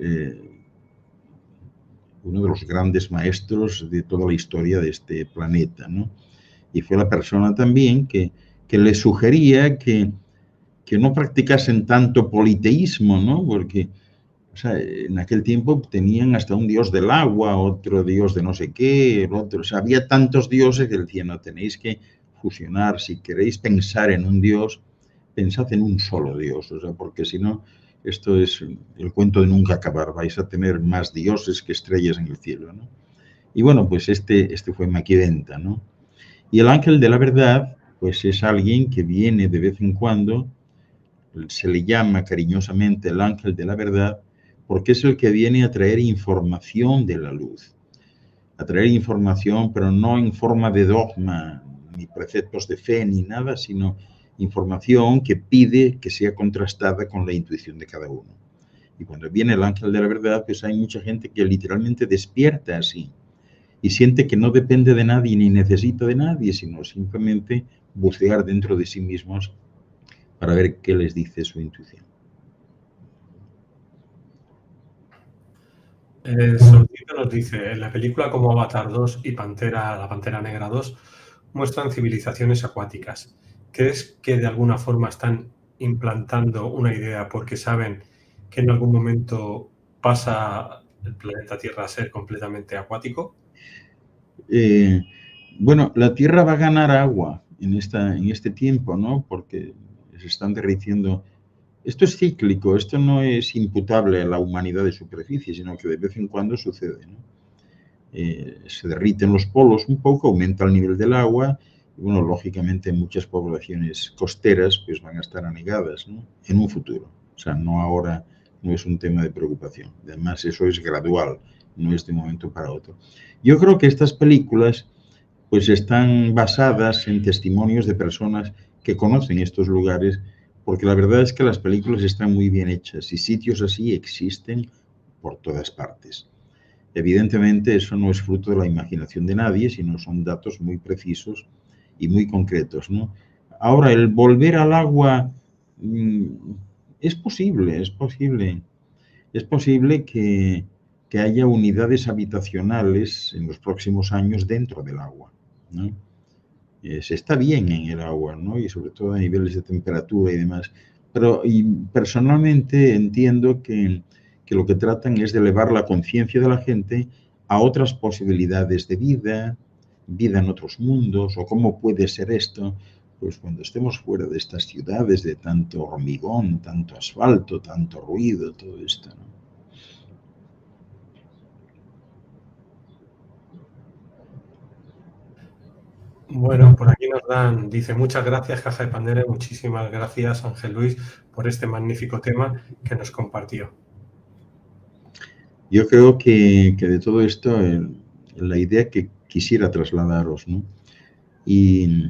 Speaker 2: uno de los grandes maestros de toda la historia de este planeta, ¿no? Y fue la persona también que le sugería que no practicasen tanto politeísmo, ¿no? Porque, o sea, en aquel tiempo tenían hasta un dios del agua, otro dios de no sé qué, el otro, o sea, había tantos dioses que decían, no, tenéis que fusionar, si queréis pensar en un dios, pensad en un solo dios, o sea, porque si no, esto es el cuento de nunca acabar, vais a tener más dioses que estrellas en el cielo, ¿no? Y bueno, pues este fue Maquidenta, ¿no? Y el ángel de la verdad, pues es alguien que viene de vez en cuando, se le llama cariñosamente el ángel de la verdad, porque es el que viene a traer información de la luz. A traer información, pero no en forma de dogma, ni preceptos de fe, ni nada, sino información que pide que sea contrastada con la intuición de cada uno. Y cuando viene el ángel de la verdad, pues hay mucha gente que literalmente despierta así y siente que no depende de nadie ni necesita de nadie, sino simplemente bucear dentro de sí mismos para ver qué les dice su intuición.
Speaker 1: Solcito nos dice, en la película como Avatar 2 y La Pantera Negra 2 muestran civilizaciones acuáticas. ¿Crees que de alguna forma están implantando una idea porque saben que en algún momento pasa el planeta Tierra a ser completamente acuático?
Speaker 2: Bueno, la Tierra va a ganar agua en este tiempo, ¿no? Porque se están derritiendo. Esto es cíclico, esto no es imputable a la humanidad de superficie, sino que de vez en cuando sucede, ¿no? Se derriten los polos un poco, aumenta el nivel del agua, y bueno, lógicamente muchas poblaciones costeras pues van a estar anegadas, ¿no? En un futuro, o sea, no ahora, no es un tema de preocupación. Además, eso es gradual, no es de un momento para otro. Yo creo que estas películas pues están basadas en testimonios de personas que conocen estos lugares, porque la verdad es que las películas están muy bien hechas y sitios así existen por todas partes. Evidentemente, eso no es fruto de la imaginación de nadie, sino son datos muy precisos y muy concretos, ¿no? Ahora, el volver al agua es posible, es posible. Es posible que haya unidades habitacionales en los próximos años dentro del agua, ¿no? Se está bien en el agua, ¿no? Y sobre todo a niveles de temperatura y demás. Pero personalmente entiendo que lo que tratan es de elevar la conciencia de la gente a otras posibilidades de vida, vida en otros mundos, o cómo puede ser esto, pues cuando estemos fuera de estas ciudades de tanto hormigón, tanto asfalto, tanto ruido, todo esto, ¿no?
Speaker 1: Bueno, por aquí nos dan, dice, muchas gracias, Caja de Pandora, muchísimas gracias, Ángel Luis, por este magnífico tema que nos compartió.
Speaker 2: Yo creo que de todo esto, la idea que quisiera trasladaros, ¿no? Y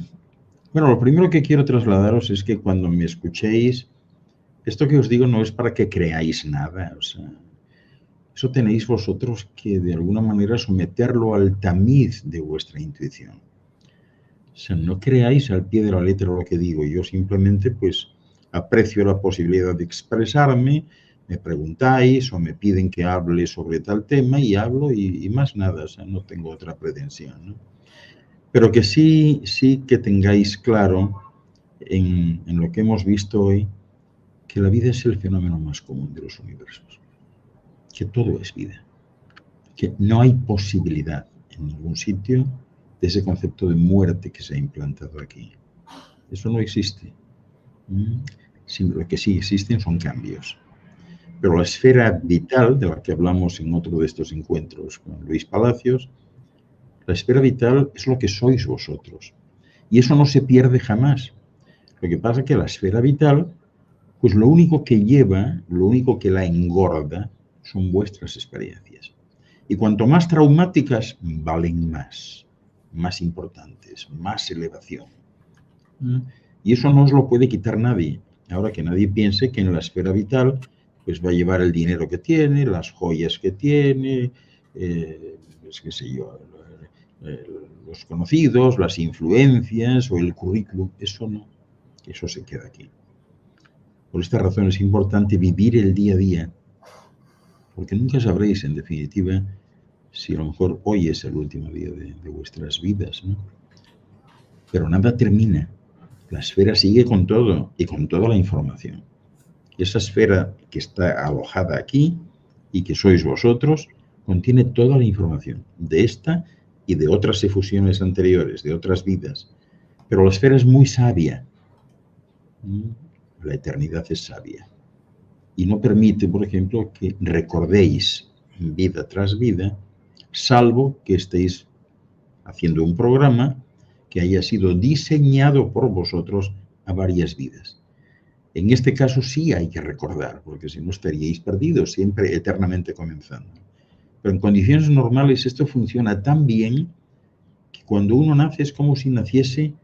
Speaker 2: bueno, lo primero que quiero trasladaros es que cuando me escuchéis, esto que os digo no es para que creáis nada, o sea, eso tenéis vosotros que de alguna manera someterlo al tamiz de vuestra intuición. O sea, no creáis al pie de la letra lo que digo, yo simplemente pues aprecio la posibilidad de expresarme, me preguntáis o me piden que hable sobre tal tema y hablo y más nada, o sea, no tengo otra pretensión, ¿no? Pero que sí que tengáis claro en lo que hemos visto hoy, que la vida es el fenómeno más común de los universos, que todo es vida, que no hay posibilidad en ningún sitio de ese concepto de muerte que se ha implantado aquí. Eso no existe. Lo que sí existen son cambios. Pero la esfera vital, de la que hablamos en otro de estos encuentros con Luis Palacios, la esfera vital es lo que sois vosotros. Y eso no se pierde jamás. Lo que pasa es que la esfera vital, pues lo único que lleva, lo único que la engorda, son vuestras experiencias. Y cuanto más traumáticas, valen más importantes, más elevación. Y eso no os lo puede quitar nadie. Ahora que nadie piense que en la esfera vital pues va a llevar el dinero que tiene, las joyas que tiene, qué sé yo, los conocidos, las influencias o el currículum. Eso no, eso se queda aquí. Por esta razón es importante vivir el día a día, porque nunca sabréis, en definitiva, si a lo mejor hoy es el último día de vuestras vidas, ¿no? Pero nada termina. La esfera sigue con todo y con toda la información. Esa esfera que está alojada aquí y que sois vosotros, contiene toda la información de esta y de otras efusiones anteriores, de otras vidas. Pero la esfera es muy sabia. La eternidad es sabia. Y no permite, por ejemplo, que recordéis vida tras vida, salvo que estéis haciendo un programa que haya sido diseñado por vosotros a varias vidas. En este caso sí hay que recordar, porque si no estaríais perdidos, siempre eternamente comenzando. Pero en condiciones normales esto funciona tan bien que cuando uno nace es como si naciese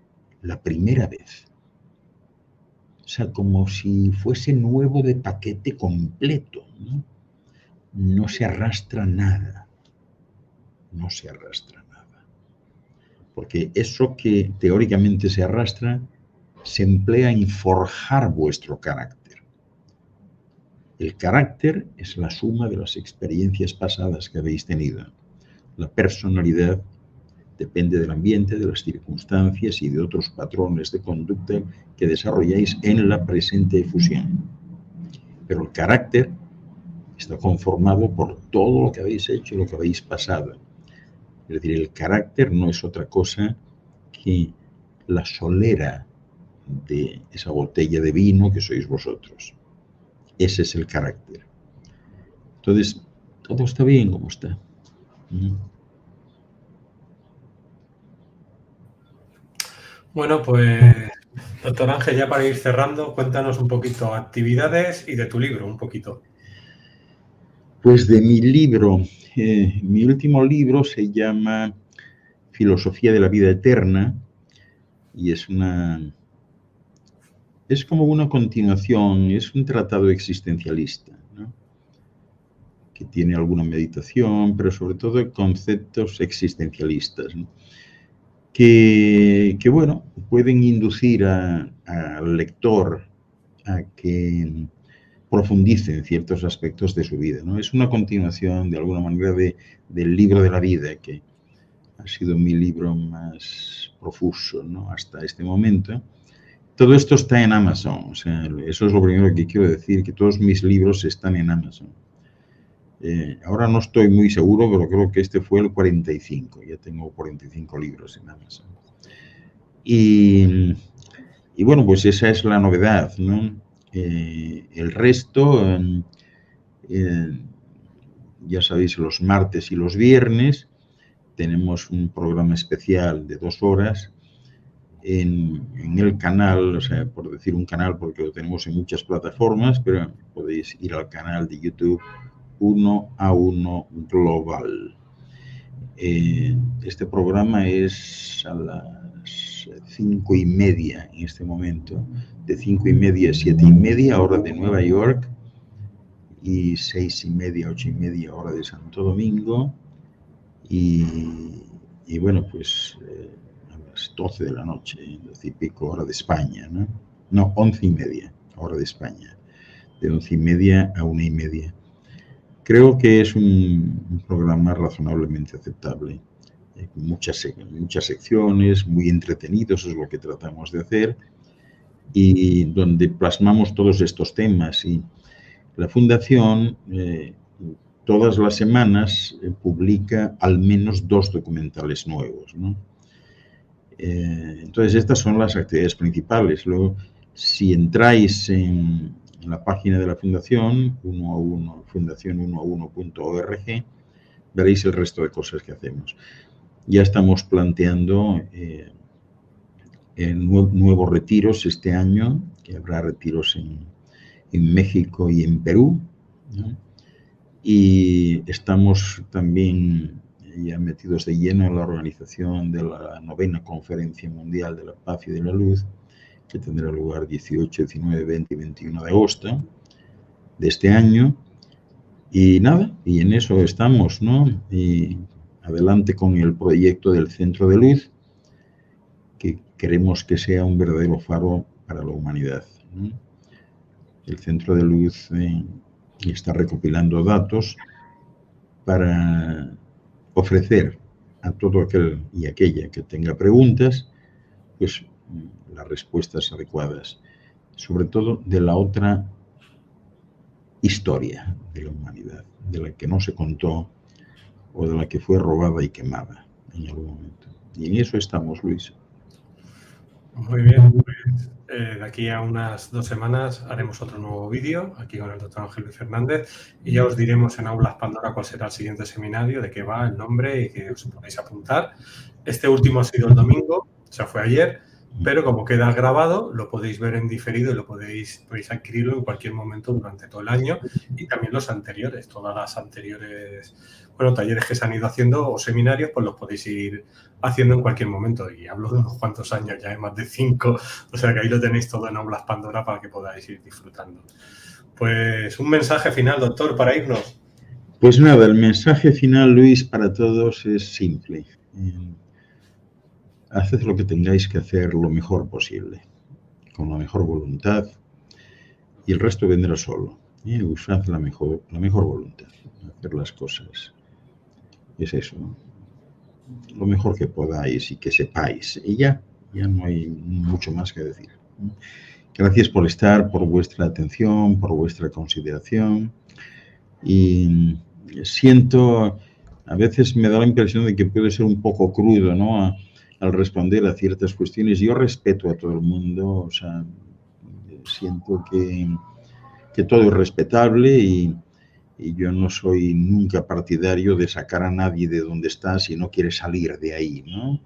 Speaker 2: la primera vez. O sea, como si fuese nuevo de paquete completo, ¿no? No se arrastra nada. No se arrastra nada. Porque eso que teóricamente se arrastra se emplea en forjar vuestro carácter. El carácter es la suma de las experiencias pasadas que habéis tenido. La personalidad depende del ambiente, de las circunstancias y de otros patrones de conducta que desarrolláis en la presente efusión. Pero el carácter está conformado por todo lo que habéis hecho y lo que habéis pasado. Es decir, el carácter no es otra cosa que la solera de esa botella de vino que sois vosotros. Ese es el carácter. Entonces, todo está bien como está.
Speaker 1: Bueno, pues, doctor Ángel, ya para ir cerrando, cuéntanos un poquito actividades y de tu libro, un poquito.
Speaker 2: Pues de mi libro, mi último libro se llama Filosofía de la Vida Eterna y es como una continuación, es un tratado existencialista, ¿no? Que tiene alguna meditación, pero sobre todo conceptos existencialistas, ¿no? que bueno, pueden inducir al lector a que profundice en ciertos aspectos de su vida, ¿no? Es una continuación, de alguna manera, del libro de la vida, que ha sido mi libro más profuso, ¿no? Hasta este momento. Todo esto está en Amazon, o sea, eso es lo primero que quiero decir, que todos mis libros están en Amazon. Ahora no estoy muy seguro, pero creo que este fue el 45, ya tengo 45 libros en Amazon. Y bueno, pues esa es la novedad, ¿no? El resto, ya sabéis, los martes y los viernes tenemos un programa especial de 2 horas en el canal, o sea, por decir un canal porque lo tenemos en muchas plataformas, pero podéis ir al canal de YouTube 1A1 Global. Este programa es a las 5:30 en este momento, de 5:30 a 7:30 hora de Nueva York y 6:30, 8:30 hora de Santo Domingo y bueno, pues a las 12 de la noche, 12 y pico hora de España, ¿no? No, 11:30 hora de España, de 11:30 a 1:30. Creo que es un programa razonablemente aceptable, muchas secciones, muy entretenido, eso es lo que tratamos de hacer, y donde plasmamos todos estos temas. Y la Fundación todas las semanas publica al menos 2 documentales nuevos, ¿no? Entonces, estas son las actividades principales. Luego, si entráis en la página de la Fundación, fundacion1a1.org, veréis el resto de cosas que hacemos. Ya estamos planteando nuevos retiros este año, que habrá retiros en México y en Perú, ¿no? Y estamos también ya metidos de lleno en la organización de la 9ª Conferencia Mundial de la Paz y de la Luz, que tendrá lugar 18, 19, 20 y 21 de agosto de este año. Y nada, y en eso estamos, ¿no? Y adelante con el proyecto del Centro de Luz, que queremos que sea un verdadero faro para la humanidad, ¿no? El Centro de Luz está recopilando datos para ofrecer a todo aquel y aquella que tenga preguntas, pues las respuestas adecuadas, sobre todo de la otra historia de la humanidad, de la que no se contó o de la que fue robada y quemada en algún momento. Y en eso estamos, Luis.
Speaker 1: Muy bien, pues, de aquí a unas 2 semanas haremos otro nuevo vídeo aquí con el doctor Ángel Luis Fernández y ya os diremos en Aulas Pandora cuál será el siguiente seminario, de qué va, el nombre y que os podéis apuntar. Este último ha sido el domingo, o sea, fue ayer, pero como queda grabado, lo podéis ver en diferido y podéis adquirirlo en cualquier momento durante todo el año y también los anteriores, todas las anteriores, bueno, talleres que se han ido haciendo o seminarios, pues los podéis ir haciendo en cualquier momento. Y hablo de unos cuantos años, ya hay más de 5, o sea que ahí lo tenéis todo en Aulas Pandora para que podáis ir disfrutando. Pues un mensaje final, doctor, para irnos.
Speaker 2: Pues nada, el mensaje final, Luis, para todos es simple. Haced lo que tengáis que hacer lo mejor posible, con la mejor voluntad, y el resto vendrá solo. Usad la mejor voluntad, hacer las cosas. Es eso, ¿no? Lo mejor que podáis y que sepáis. Y ya no hay mucho más que decir. Gracias por estar, por vuestra atención, por vuestra consideración. Y siento, a veces me da la impresión de que puede ser un poco crudo, ¿no? Al responder a ciertas cuestiones. Yo respeto a todo el mundo, o sea, siento que todo es respetable y yo no soy nunca partidario de sacar a nadie de donde está si no quiere salir de ahí, ¿no?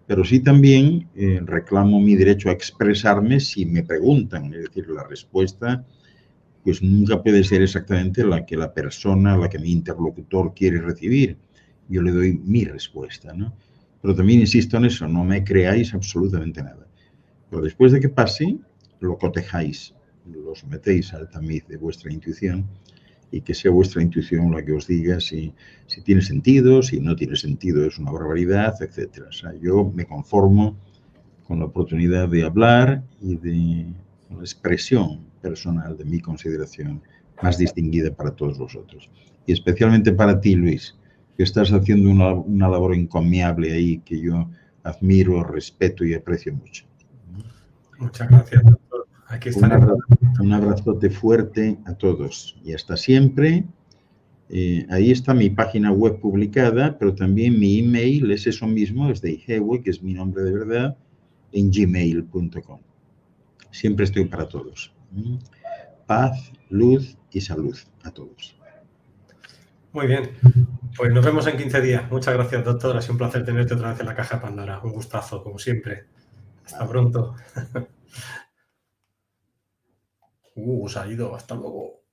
Speaker 2: Pero sí también reclamo mi derecho a expresarme si me preguntan, es decir, la respuesta pues nunca puede ser exactamente la que la persona, la que mi interlocutor quiere recibir. Yo le doy mi respuesta, ¿no? Pero también insisto en eso, no me creáis absolutamente nada. Pero después de que pase, lo cotejáis, lo sometéis al tamiz de vuestra intuición y que sea vuestra intuición la que os diga si tiene sentido, si no tiene sentido, es una barbaridad, etc. O sea, yo me conformo con la oportunidad de hablar y de la expresión personal de mi consideración más distinguida para todos vosotros. Y especialmente para ti, Luis, que estás haciendo una labor encomiable ahí que yo admiro, respeto y aprecio mucho.
Speaker 1: Muchas gracias, doctor. Aquí estaremos.
Speaker 2: Un abrazote fuerte a todos y hasta siempre. Ahí está mi página web publicada, pero también mi email es eso mismo, es de Ihewe, que es mi nombre de verdad, en gmail.com. Siempre estoy para todos. Paz, luz y salud a todos.
Speaker 1: Muy bien. Pues nos vemos en 15 días. Muchas gracias, doctor. Ha sido un placer tenerte otra vez en la Caja de Pandora. Un gustazo, como siempre. Hasta pronto. Se ha ido. Hasta luego.